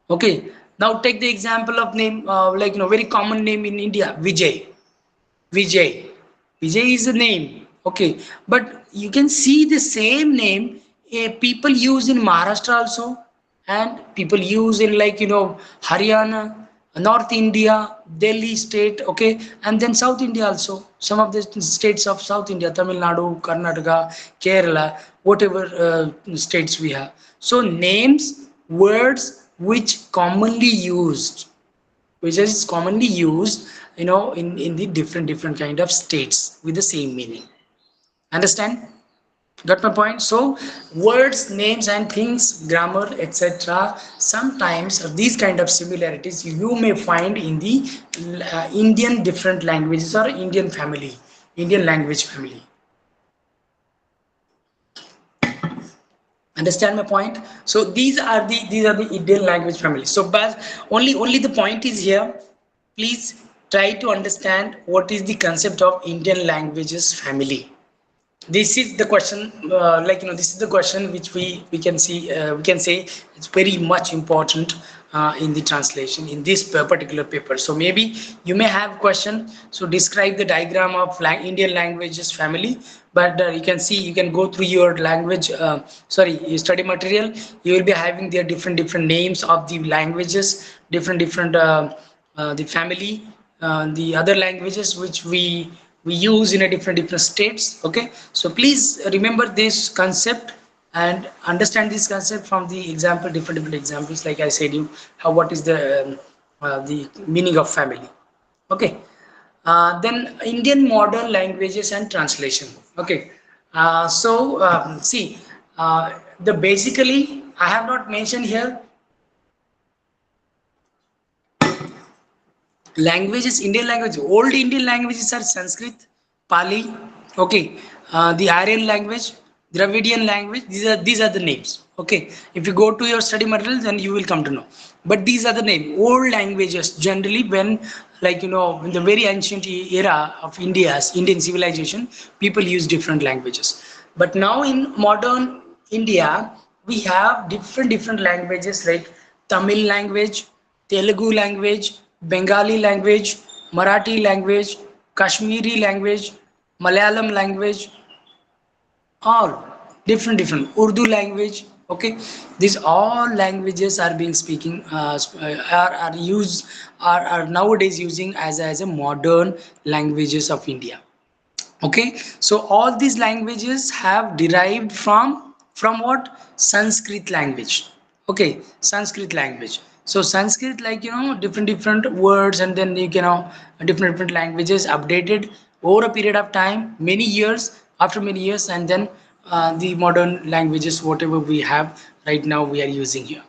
Okay, now take the example of name, very common name in India, Vijay. Vijay. Vijay is a name. Okay, but you can see the same name people use in Maharashtra also, and people use in Haryana, North India, Delhi state. Okay, and then South India also. Some of the states of South India, Tamil Nadu, Karnataka, Kerala, whatever states we have. So names, words which commonly used. which is commonly used, in the different kind of states with the same meaning. Understand? Got my point? So words, names and things, grammar, etc. Sometimes these kind of similarities you may find in the Indian different languages or Indian family, Indian language family. Understand my point? So these are the Indian language family. So but only the point is here, please try to understand what is the concept of Indian languages family. This is the question, this is the question which we can see, we can say it's very much important in the translation in this particular paper. So maybe you may have question, so describe the diagram of Indian languages family. But you can see, you can go through your language, your study material. You will be having their different names of the languages, different the family, the other languages which we use in a different states. Okay, so please remember this concept and understand this concept from the example, different examples, like I said you, how, what is the meaning of family. Okay, then Indian modern languages and translation. Okay, see, the basically I have not mentioned here languages. Indian language, old Indian languages are Sanskrit, Pali. Okay, the Aryan language, Dravidian language, these are the names. Okay, if you go to your study materials, then you will come to know. But these are the name old languages. Generally, when, in the very ancient era of Indian civilization, people use different languages. But now in modern India, we have different languages like Tamil language, Telugu language, Bengali language, Marathi language, Kashmiri language, Malayalam language, all different Urdu language. Okay, these all languages are being speaking, are used, are nowadays using as a modern languages of India. Okay, so all these languages have derived from what? Sanskrit language. Okay, Sanskrit language. So Sanskrit, different words, and then different languages updated over a period of time, many years, after many years, and then the modern languages whatever we have right now we are using here.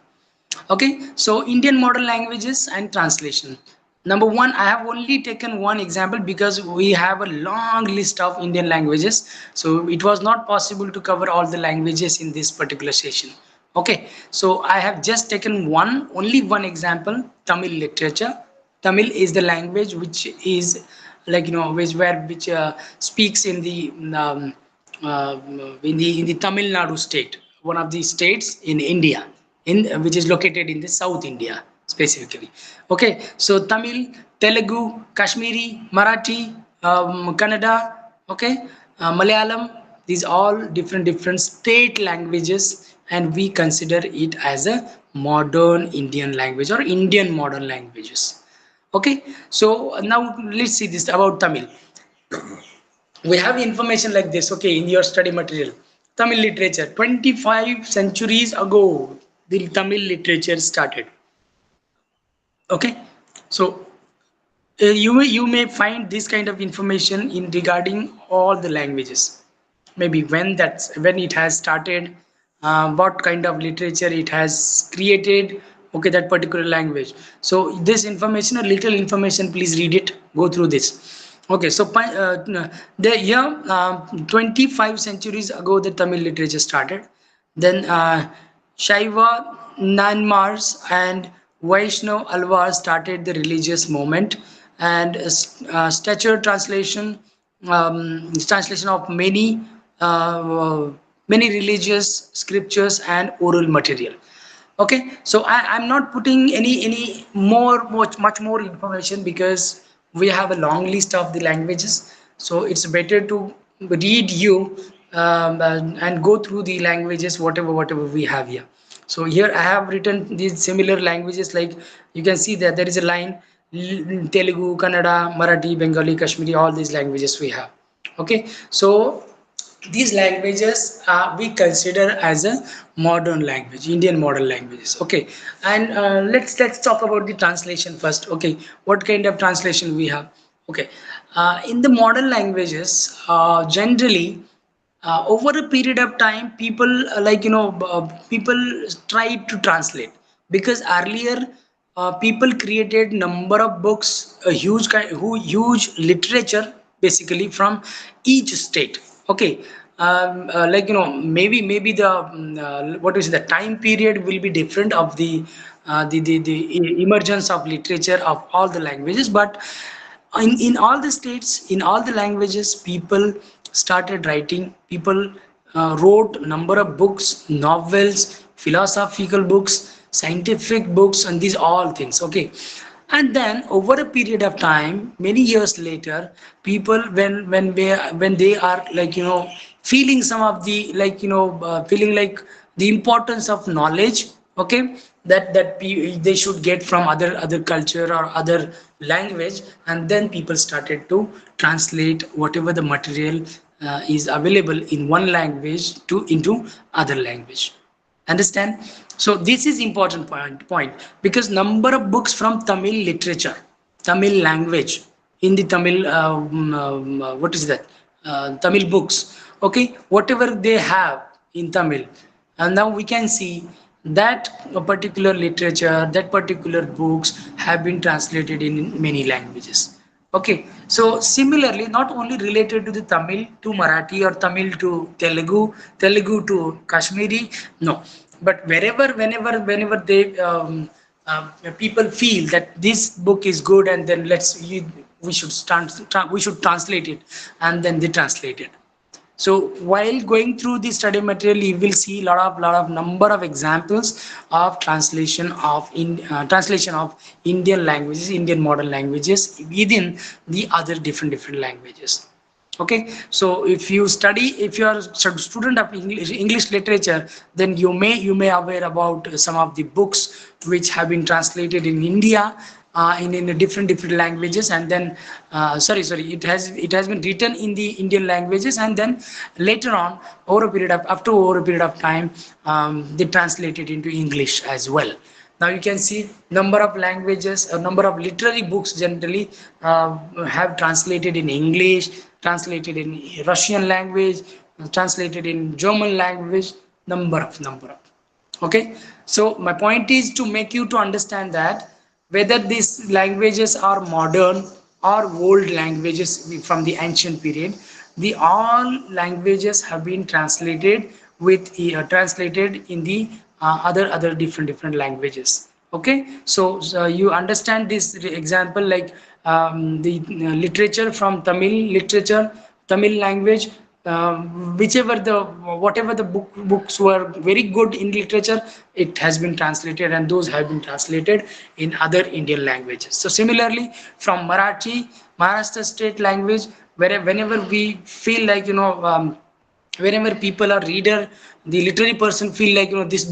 Okay, so Indian modern languages and translation. Number one, I have only taken one example because we have a long list of Indian languages, so it was not possible to cover all the languages in this particular session. Okay, so I have just taken only one example: Tamil literature. Tamil is the language which is, which speaks in the in the Tamil Nadu state, one of the states in India, in which is located in the South India specifically. Okay, so Tamil, Telugu, Kashmiri, Marathi, Kannada, okay, Malayalam, these all different state languages, and we consider it as a modern Indian language or Indian modern languages. Okay, so now let's see this about Tamil. We have information like this. Okay, in your study material, Tamil literature, 25 centuries ago the Tamil literature started. Okay, so you may find this kind of information in regarding all the languages, maybe when it has started, what kind of literature it has created. Okay, that particular language. So this information, a little information, please read it, go through this. Okay, so the year 25 centuries ago the Tamil literature started. Then Shaiva Nanmars and Vaishnav Alvar started the religious movement, and stature translation of many religious scriptures and oral material. Okay, so I'm not putting any much more information because we have a long list of the languages. So it's better to read you, and go through the languages whatever we have here. So here I have written these similar languages, like you can see that there is a line: Telugu, Kannada, Marathi, Bengali, Kashmiri, all these languages we have. Okay, so these languages we consider as a modern language, Indian modern languages. Okay, and let's talk about the translation first. Okay, what kind of translation we have? Okay, in the modern languages, generally, over a period of time, people people try to translate, because earlier people created number of books, a huge literature, basically from each state. Okay, maybe the what is the time period will be different of the emergence of literature of all the languages, but in all the states, in all the languages, people started writing. People wrote number of books, novels, philosophical books, scientific books, and these all things. Okay, and then over a period of time, many years later, people, when they are feeling some of the feeling like the importance of knowledge. Okay, they should get from other culture or other language, and then people started to translate whatever the material is available in one language to into other language. Understand? So this is important point, because number of books from Tamil literature, Tamil language, in the Tamil what is that, Tamil books. Okay, whatever they have in Tamil, and now we can see that a particular literature, that particular books have been translated in many languages. Okay, so similarly, not only related to the Tamil to Marathi, or Tamil to Telugu, Telugu to Kashmiri, no, but whenever they people feel that this book is good, and then we should we should translate it, and then they translate it. So while going through the study material, you will see lot of number of examples of translation of Indian languages, Indian modern languages, within the other different languages. Okay, so if you are a student of English literature, then you may aware about some of the books which have been translated in India, in a different languages, and then it has been written in the Indian languages, and then later on, over a period of time, they translated into English as well. Now you can see number of languages, a number of literary books generally have translated in English, translated in Russian language, translated in German language, number of. Okay, so my point is to make you to understand that whether these languages are modern or old languages from the ancient period, the all languages have been translated translated in the other different languages. Okay, so you understand this example, like the literature from Tamil language, whichever the whatever the books were very good in literature, it has been translated, and those have been translated in other Indian languages. So similarly, from Marathi, Maharashtra state language, whenever we feel like whenever people are reader, the literary person feel like this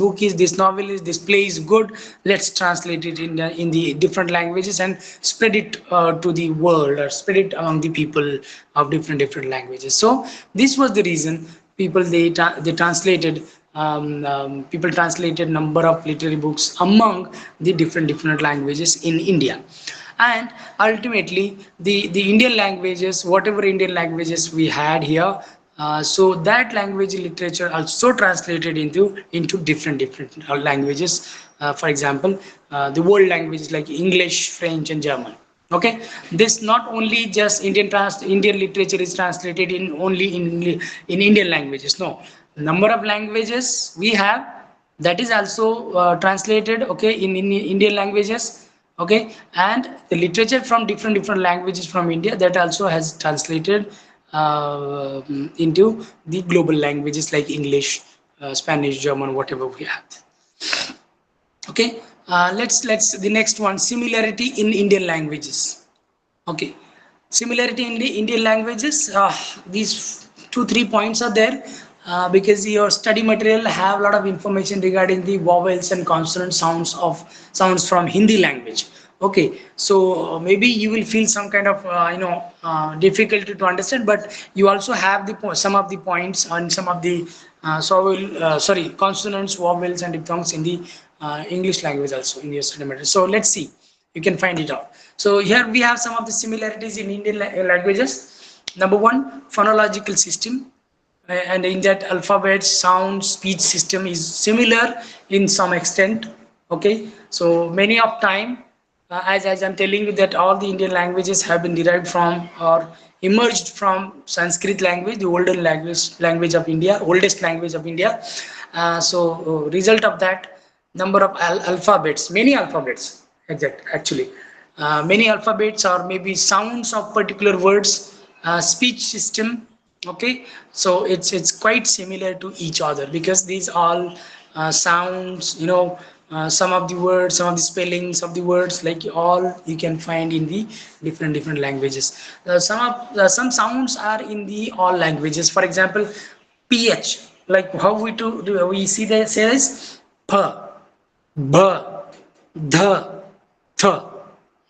novel is, this play is good, let's translate it in the different languages and spread it to the world, or spread it among the people of different languages. So this was the reason they translated people translated number of literary books among the different languages in India. And ultimately, the Indian languages, whatever Indian languages we had here, so that language literature also translated into different languages. For example, the world languages like English, French, and German. Okay, this not only just Indian literature is translated in only in Indian languages. No, number of languages we have, that is also translated, okay, in Indian languages. Okay, and the literature from different languages from India, that also has translated into the global languages like English, Spanish, German, whatever we have. Okay, let's the next one, similarity in Indian languages. Okay, similarity in the Indian languages, these 2-3 points are there, because your study material have a lot of information regarding the vowels and consonant sounds from Hindi language. Okay, so maybe you will feel some kind of difficulty to understand, but you also have the some of the points on some of the sorry, consonants, vowels, and diphthongs in the English language also in your study material. So let's see, you can find it out. So here we have some of the similarities in Indian languages. Number one, phonological system, and in that alphabet sound speech system is similar in some extent. Okay, so many of time, as I'm telling you that all the Indian languages have been derived from or emerged from Sanskrit language, the older language of India, oldest language of India. Result of that, number of alphabets, many alphabets, actually, many alphabets or maybe sounds of particular words, speech system. Okay, so it's quite similar to each other because these all sounds, some of the words, some of the spellings of the words, like all you can find in the different languages. Some sounds are in the all languages. For example, ph, like how do we see the say this p, b, th, th.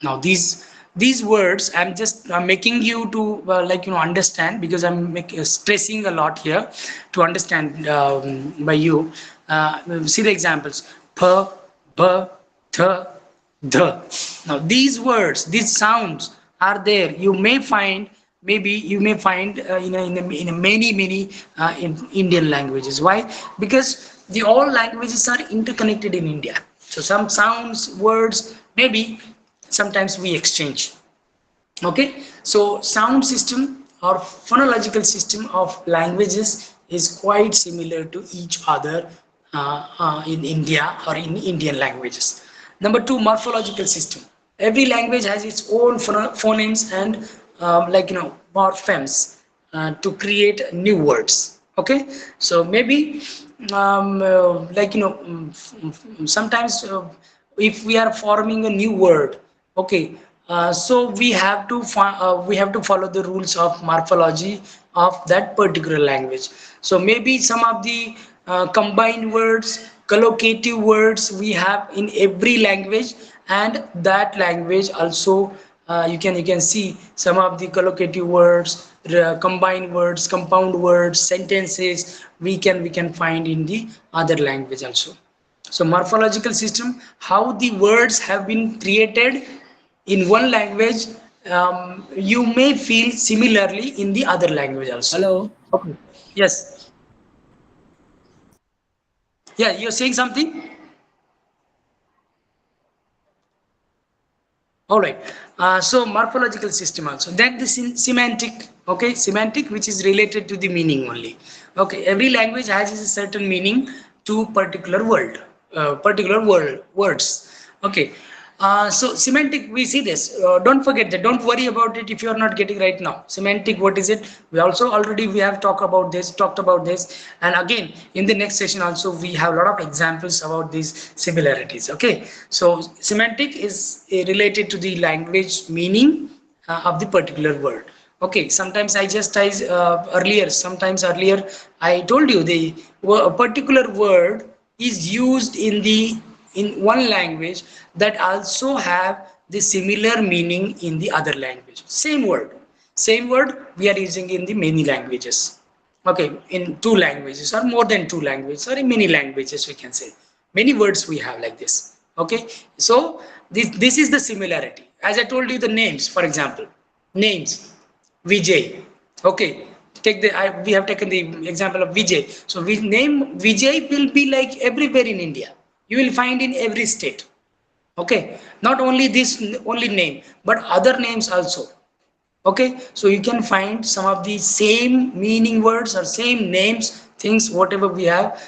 Now these words I'm just making you to understand, because I'm stressing a lot here to understand by you. See the examples: p, b, th, th. Now these words, these sounds are there. You may find, maybe you may find in a many in Indian languages. Why? Because the all languages are interconnected in India. So some sounds, words, maybe sometimes we exchange. Okay, so sound system or phonological system of languages is quite similar to each other in India or in Indian languages. Number two, morphological system. Every language has its own phonemes and morphemes to create new words. Okay, so maybe sometimes if we are forming a new word, okay, so we have to follow the rules of morphology of that particular language. So maybe some of the combined words, collocative words we have in every language, and that language also you can see some of the collocative words, combined words, compound words, sentences we can find in the other language also. So morphological system, how the words have been created in one language, you may feel similarly in the other language also. Hello. Okay. Yes. Yeah, you're saying something? All right. So morphological system also. Then the semantic. Okay, semantic, which is related to the meaning only. Okay, every language has a certain meaning to particular words. Okay. So semantic, we see this. Don't forget that. Don't worry about it if you are not getting right now. Semantic, what is it? We have talked about this, and again in the next session also we have a lot of examples about these similarities. Okay, so semantic is related to the language meaning of the particular word. Okay, sometimes earlier I told you a particular word is used in one language that also have the similar meaning in the other language. Same word we are using in the many languages. Okay, in two languages or more than two languages, or in many languages we can say. Many words we have like this. Okay, so this is the similarity. As I told you, the names, for example, names, Vijay. Okay, we have taken the example of Vijay. So we name Vijay will be like everywhere in India. You will find in every state. Okay, not only this only name, but other names also. Okay, so you can find some of the same meaning words or same names, things, whatever we have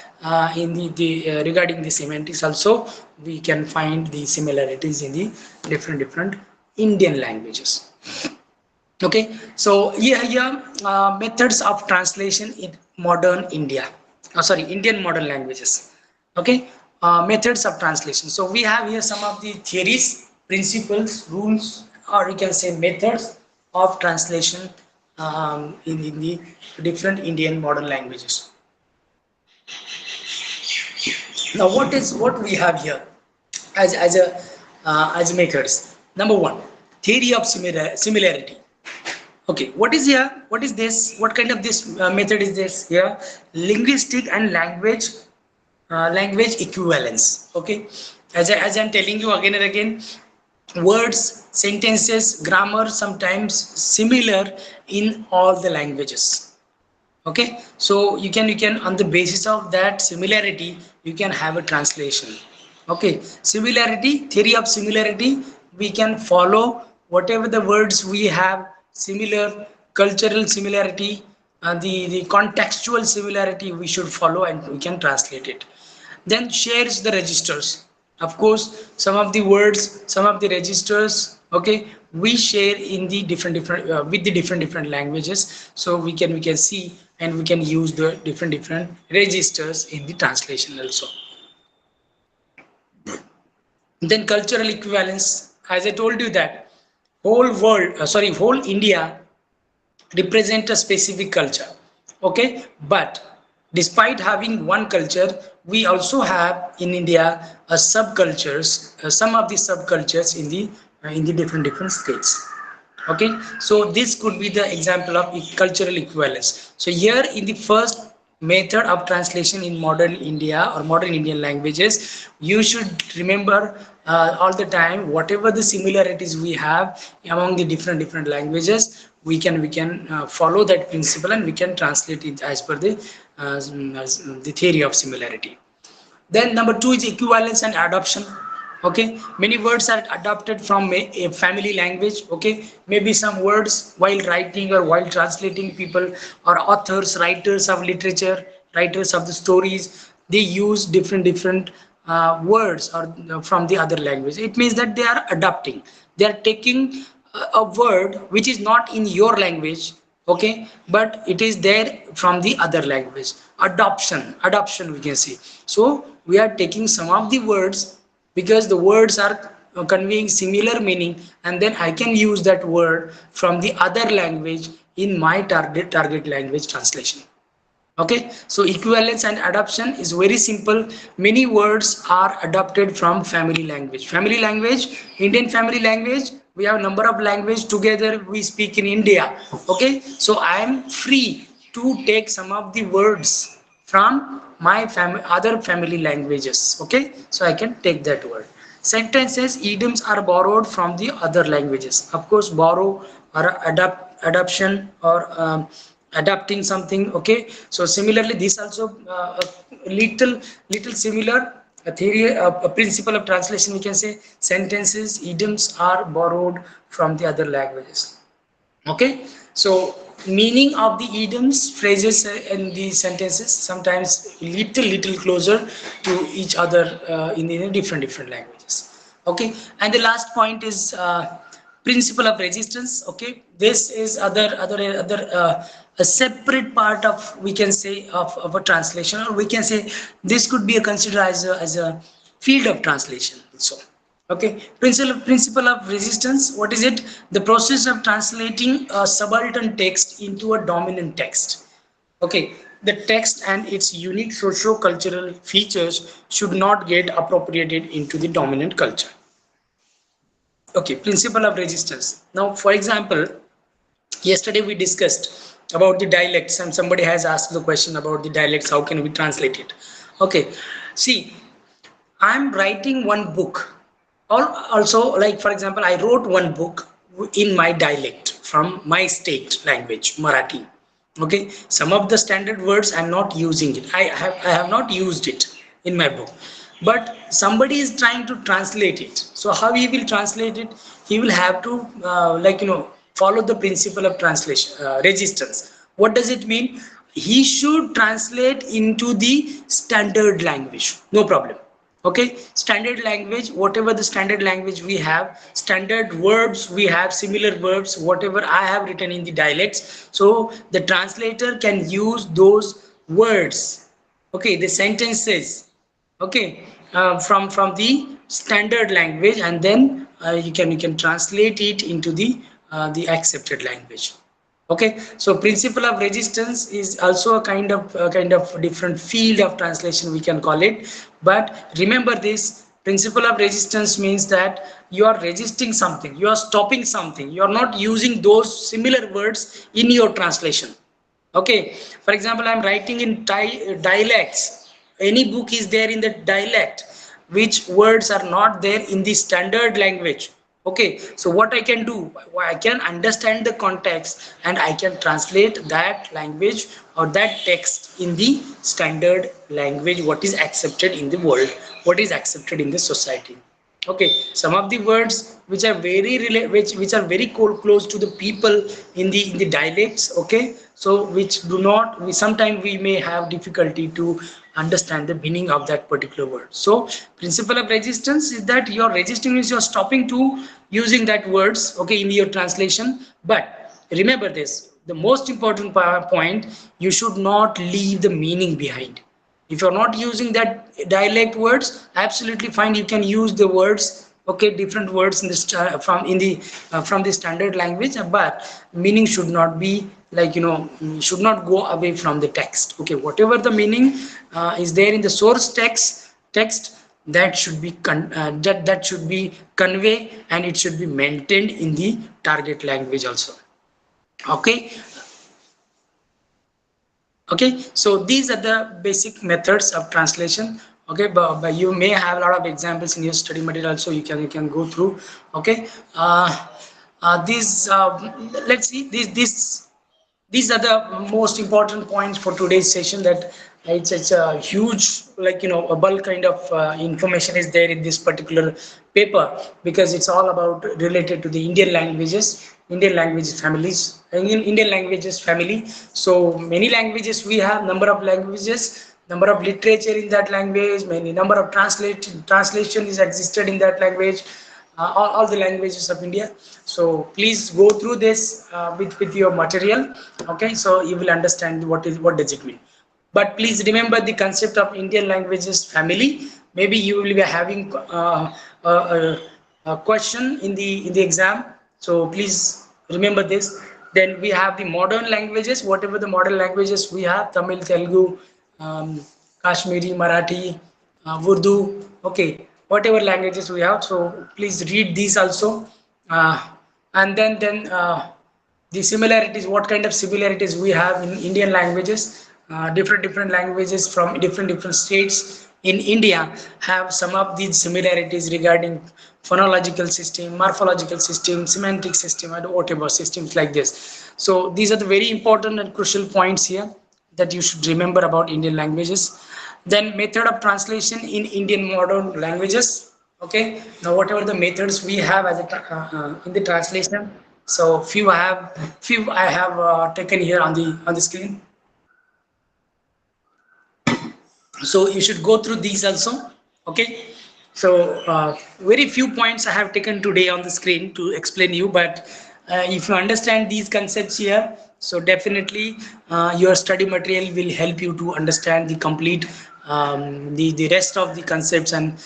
in the regarding the semantics also, we can find the similarities in the different Indian languages. Okay, so here methods of translation in modern India. Sorry, Indian modern languages. Okay, methods of translation. So we have here some of the theories, principles, rules, or you can say methods of translation in the different Indian modern languages. Now, what we have here as a as methods. Number one, theory of similarity. Okay, what is here? What is this? What kind of this method is this? Here, linguistic and language equivalence. Okay, as I'm telling you again and again, words, sentences, grammar sometimes similar in all the languages. Okay, so you can on the basis of that similarity you can have a translation. Okay, similarity, theory of similarity, we can follow whatever the words we have similar, cultural similarity, the contextual similarity we should follow and we can translate it. Then shares the registers. Of course, some of the words, some of the registers, okay, we share in the different with the different languages. So we can see and we can use the different registers in the translation also. Then cultural equivalence, as I told you that whole world, whole India represent a specific culture. Okay, but despite having one culture, we also have in India a subcultures, some of the subcultures in the different states. Okay, so this could be the example of cultural equivalence. So here in the first method of translation in modern India or modern Indian languages, you should remember all the time whatever the similarities we have among the different languages, we can follow that principle and we can translate it as per the theory of similarity. Then number two is equivalence and adoption. Okay, many words are adopted from a family language. Okay, maybe some words while writing or while translating, people or authors, writers of literature, writers of the stories, they use different words or from the other language. It means that they are adopting, they are taking a word which is not in your language, okay, but it is there from the other language. Adoption we can see. So we are taking some of the words because the words are conveying similar meaning, and then I can use that word from the other language in my target language translation. Okay, so equivalence and adoption is very simple. Many words are adopted from family language, Indian family language. We have number of language together we speak in India. Okay, so I am free to take some of the words from my other family languages. Okay, so I can take that word. Sentences, idioms are borrowed from the other languages. Of course, borrow or adoption or adapting something. Okay, so similarly this also a little similar, a theory, a principle of translation, we can say sentences, idioms are borrowed from the other languages. Okay, so meaning of the idioms, phrases and the sentences sometimes little closer to each other in different languages. Okay, and the last point is principle of resistance. Okay, this is other a separate part of, we can say, of a translation, or we can say this could be considered as a field of translation also. Okay, principle of resistance. What is it? The process of translating a subaltern text into a dominant text. Okay, the text and its unique socio-cultural features should not get appropriated into the dominant culture. Okay, principle of resistance. Now, for example, yesterday we discussed about the dialects, and somebody has asked the question about the dialects. How can we translate it? Okay, see, I'm writing one book. Or also, like for example, I wrote one book in my dialect from my state language, Marathi. Okay, some of the standard words I'm not using it. I have not used it in my book, but somebody is trying to translate it. So how he will translate it? He will have to follow the principle of translation, resistance. What does it mean? He should translate into the standard language. No problem. Okay, standard language, whatever the standard language we have, standard verbs we have, similar verbs, whatever I have written in the dialects, so the translator can use those words, okay, the sentences, okay, from the standard language, and then you can translate it into the accepted language. Okay, so principle of resistance is also a kind of different field of translation, we can call it. But remember this, Principle of resistance means that you are resisting something, you are stopping something, you are not using those similar words in your translation. Okay, for example, I'm writing in dialects. Any book is there in the dialect, which words are not there in the standard language. Okay, so what I can do, I can understand the context and I can translate that language or that text in the standard language, what is accepted in the world, what is accepted in the society. Okay, some of the words which are very which are very close to the people in the dialects. Okay, so which do not, we sometimes we may have difficulty to understand the meaning of that particular word. So principle of resistance is that you're resisting is you're stopping to using that words, okay, in your translation. But remember this, the most important point, you should not leave the meaning behind. If you're not using that dialect words, absolutely fine, you can use the words, okay, different words in this from the standard language, but meaning should not be like, should not go away from the text. Okay, whatever the meaning is there in the source text, that should be that should be convey, and it should be maintained in the target language also. Okay. Okay, so these are the basic methods of translation. Okay, but you may have a lot of examples in your study material, so you can go through. Okay, these let's see, these are the most important points for today's session, that it's a huge, like, a bulk kind of information is there in this particular paper, because it's all about related to the Indian languages families, Indian languages family. So many languages we have, number of languages, number of literature in that language, many number of translation is existed in that language, all the languages of India. So please go through this with your material. Okay, so you will understand what does it mean. But please remember the concept of Indian languages family. Maybe you will be having a question in the exam. So please remember this. Then we have the modern languages, whatever the modern languages we have: Tamil, Telugu, Kashmiri, Marathi, Urdu. Okay, whatever languages we have. So please read these also, and then the similarities. What kind of similarities we have in Indian languages? Different languages from different states in India have some of these similarities regarding phonological system, morphological system, semantic system, and whatever systems like this. So these are the very important and crucial points here that you should remember about Indian languages. Then method of translation in Indian modern languages. Okay, now whatever the methods we have as in the translation. So few I have taken here on the screen. So you should go through these also. Okay, so very few points I have taken today on the screen to explain you, but if you understand these concepts here, so definitely your study material will help you to understand the complete the rest of the concepts, and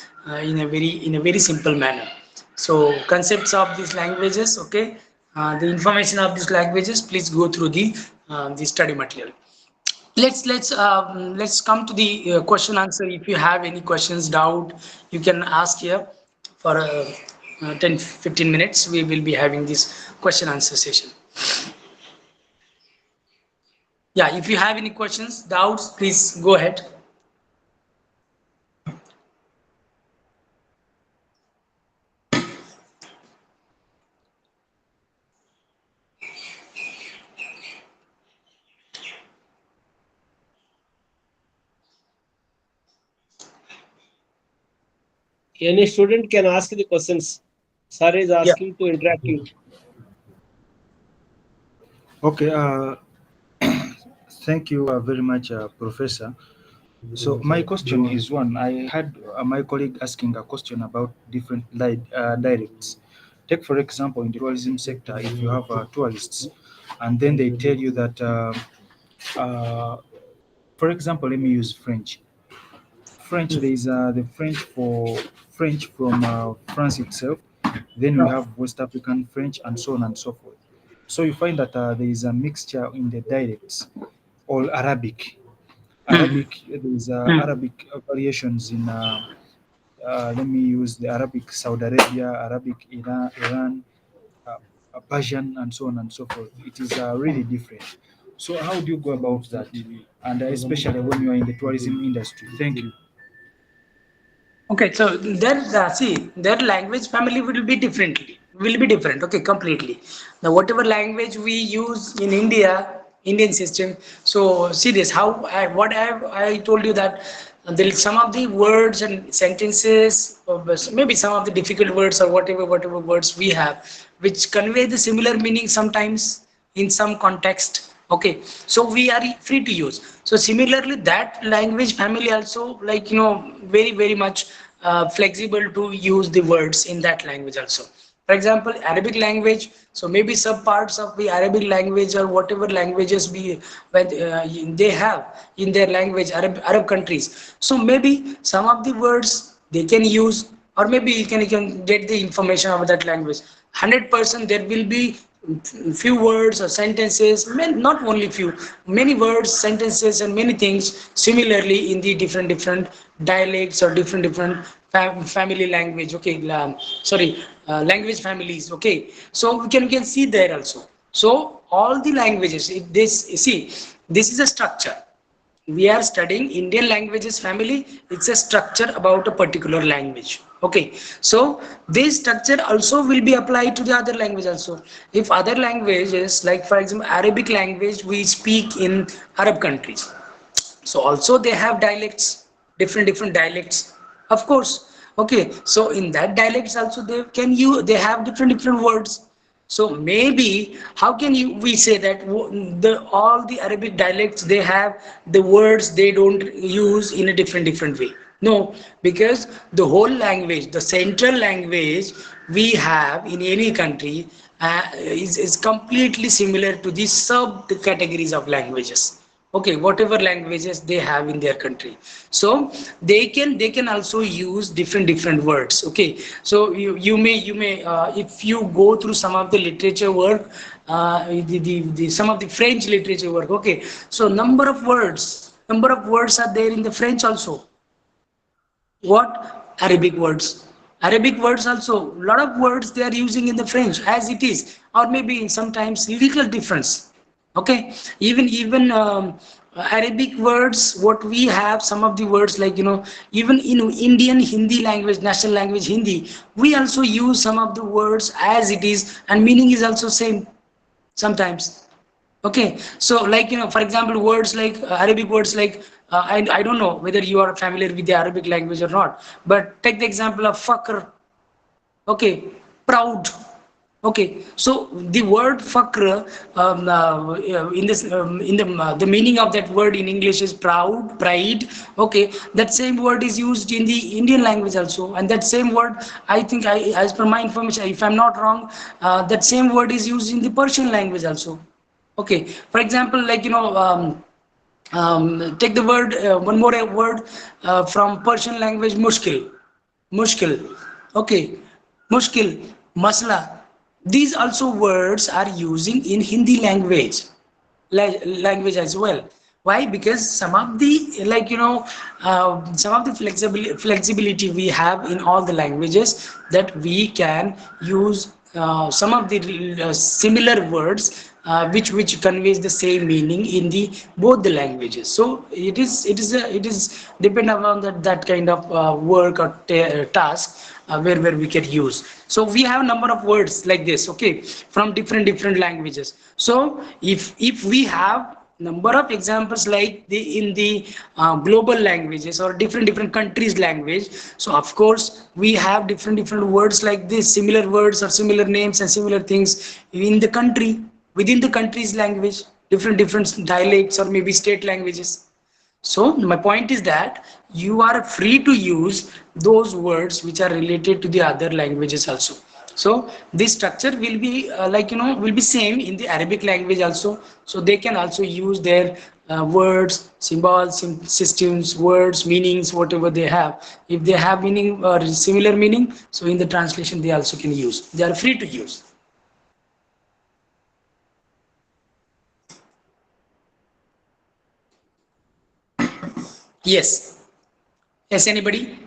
in a very simple manner. So concepts of these languages, okay, the information of these languages, please go through the study material. Let's come to the question answer. If you have any questions, doubt, you can ask here for 10-15 minutes. We will be having this question answer session. Yeah, if you have any questions, doubts, please go ahead. Any student can ask the questions. Sir is Yeah. asking to interact you. Okay, thank you very much, Professor. So my question is one. I had my colleague asking a question about different dialects. Take for example, in the tourism sector, if you have tourists, and then they tell you that, uh, for example, let me use French. French, there is the French from France itself. Then we have West African French, and so on and so forth. So you find that there is a mixture in the dialects, or Arabic. Hmm. Arabic, there is Hmm. Arabic variations in let me use the Arabic Saudi Arabia, Arabic Iran, Persian, and so on and so forth. It is really different. So how do you go about that? And especially when you are in the tourism industry. Thank you. Okay, so their see their language family will be different. Okay, completely. Now whatever language we use in India, Indian system. So see this how I told you that there is some of the words and sentences, or maybe some of the difficult words or whatever words we have, which convey the similar meaning sometimes in some context. Okay, so we are free to use. So similarly that language family also, like very much flexible to use the words in that language also. For example, Arabic language, so maybe some parts of the Arabic language or whatever languages be when they have in their language, Arab countries, so maybe some of the words they can use, or maybe you can get the information about that language. 100% there will be few words or sentences, not only few, many words, sentences, and many things similarly in the different dialects or different family language. Okay, sorry, language families. Okay, so we can see there also. So all the languages, this see, this is a structure. We are studying Indian languages family. It's a structure about a particular language. Okay, so this structure also will be applied to the other language also. If other languages, like for example Arabic language we speak in Arab countries, so also they have dialects, different dialects, of course. Okay, so in that dialects also they have different words. So maybe how can we say that the all the Arabic dialects they have the words they don't use in a different way? No, because the whole language, the central language we have in any country is completely similar to the sub categories of languages. Okay, whatever languages they have in their country, so they can also use different words. Okay, so you may if you go through some of the literature work, the some of the French literature work. Okay, so number of words are there in the French also. What? Arabic words also, a lot of words they are using in the French as it is, or maybe in sometimes little difference. Okay, even Arabic words, what we have, some of the words, like even in Indian Hindi language, national language Hindi, we also use some of the words as it is, and meaning is also same sometimes. Okay, so like for example, words like Arabic words like I don't know whether you are familiar with the Arabic language or not, but take the example of fakr. Okay, proud. Okay, so the word fakr, in this the meaning of that word in English is proud, pride. Okay, that same word is used in the Indian language also, and that same word, I think, as per my information, if I'm not wrong, that same word is used in the Persian language also. Okay, for example, like take the word, one more word from Persian language, mushkil. Okay, mushkil, masla. These also words are using in Hindi language as well. Why? Because some of the, like some of the flexibility we have in all the languages, that we can use some of the similar words, which conveys the same meaning in the both the languages. So it is depend upon that kind of work or task, where we can use. So we have a number of words like this. Okay, from different languages. So if we have number of examples like the in the global languages or different countries language, so of course we have different words like this, similar words or similar names and similar things in the country, within the country's language, different dialects or maybe state languages. So my point is that you are free to use those words which are related to the other languages also. So this structure will be will be same in the Arabic language also. So they can also use their words, symbols, systems, words, meanings, whatever they have. If they have meaning or similar meaning, so in the translation they also can use. They are free to use. Yes. Yes. Anybody?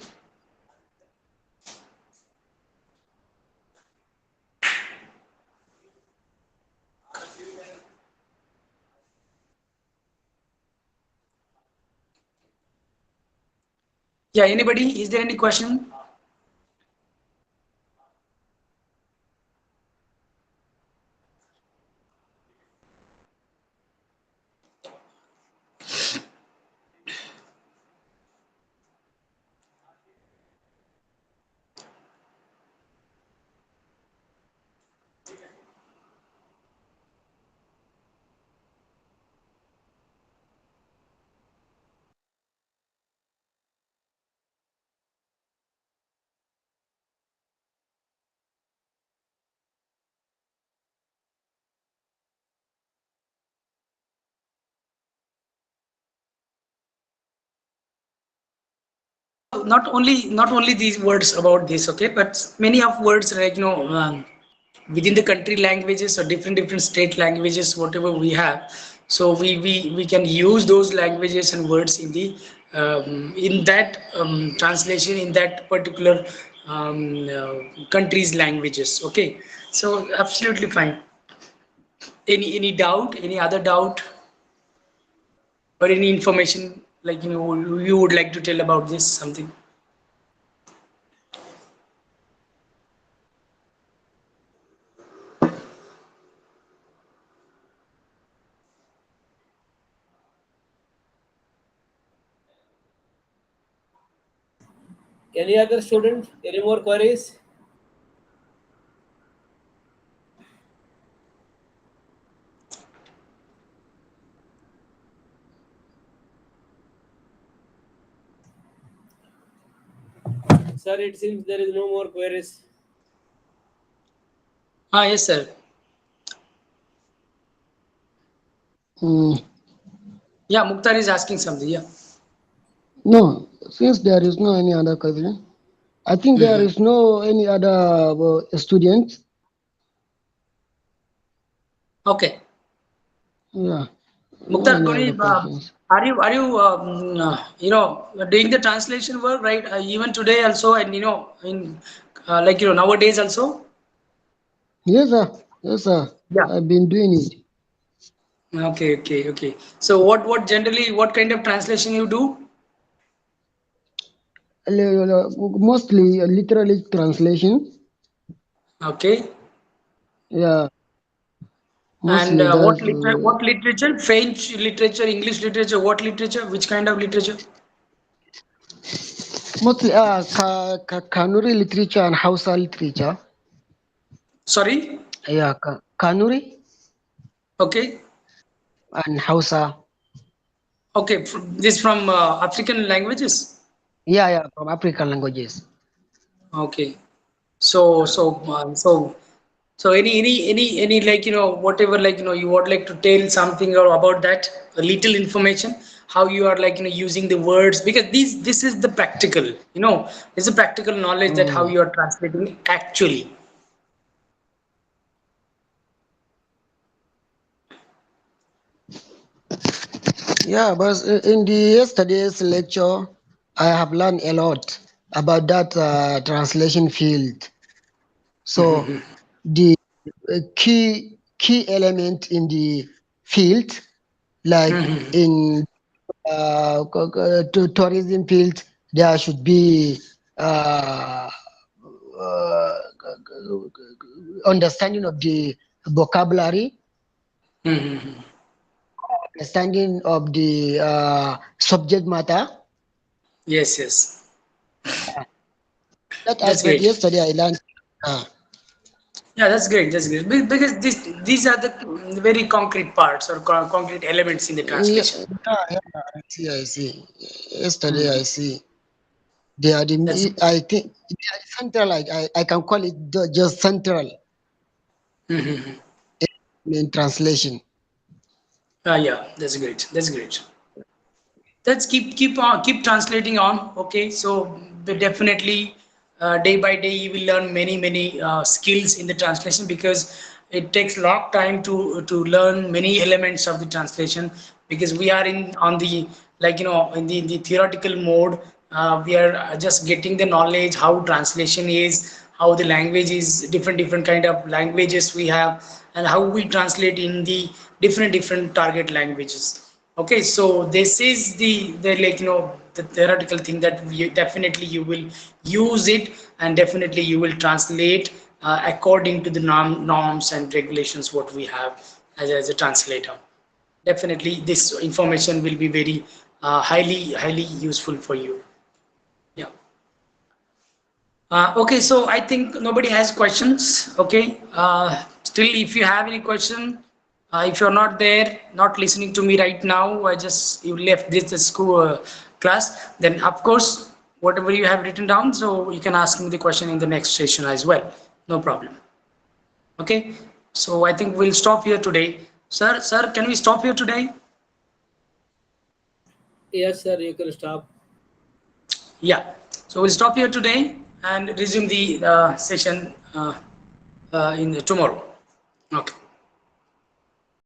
Yeah, anybody? Is there any question? Not only these words about this, okay, but many of words like within the country languages or different state languages, whatever we have. So we can use those languages and words in that translation in that particular country's languages. Okay, so absolutely fine. Any doubt? Any other doubt or any information like you would like to tell about this something? Any other student? Any more queries? Sir, it seems there is no more queries. Yes, sir. Mm, Yeah, Mukhtar is asking something. Yeah. no, since there is no any other question, I think there Mhm. is no any other student. Okay. Yeah, no Mukhtar, any Kuni, other questions. are you doing the translation work, right? Even today also, and in nowadays also. Yes, sir. Yes, sir. Yeah. I've been doing it. Okay, okay, okay. So what kind of translation you do? Mostly literally translation. Okay. Yeah, And mostly that's what literature? French literature, English literature, what literature? Which kind of literature? mostly Kanuri literature and Hausa literature. Sorry. Yeah, Kanuri Okay. and Hausa. Okay. This from African languages. Yeah, yeah, from African languages. Okay. So so so so any like whatever like you would like to tell something or about that a little information how you are like using the words because this is the practical it's a practical knowledge that how Mm. you are translating actually. Yeah, but in the yesterday's lecture, I have learned a lot about that translation field. So the key element in the field, like in tourism field, there should be uh, understanding of the vocabulary, understanding of the subject matter. Yes, yes, That that's aspect great. yesterday I learned. Uh, Yeah, that's great, that's great. Because these are the very concrete parts or concrete elements in the yeah, translation. yeah, I see. I see. Yesterday I Mhm. see. They are That's I think they are central. I can call it just central Mhm. in translation. Yeah, that's great, that's great. Let's keep translating on. Okay, so definitely day by day you will learn many skills in the translation because it takes a lot of time to learn many elements of the translation because we are in on the like in the theoretical mode. We are just getting the knowledge how translation is, how the language is, different kind of languages we have, and how we translate in the different target languages. Okay, so this is the like, you know, the theoretical thing that definitely you will use it, and definitely you will translate according to the norms and regulations what we have as a translator. Definitely this information will be very highly useful for you. Yeah. Okay, so I think nobody has questions. Okay. Still, if you have any question, if you're not there, not listening to me right now, I just you left this school class, then of course, whatever you have written down, so you can ask me the question in the next session as well. No problem. Okay. So I think we'll stop here today. Sir, can we stop here today? Yes, sir, you can stop. Yeah. So we'll stop here today and resume the session in tomorrow. Okay.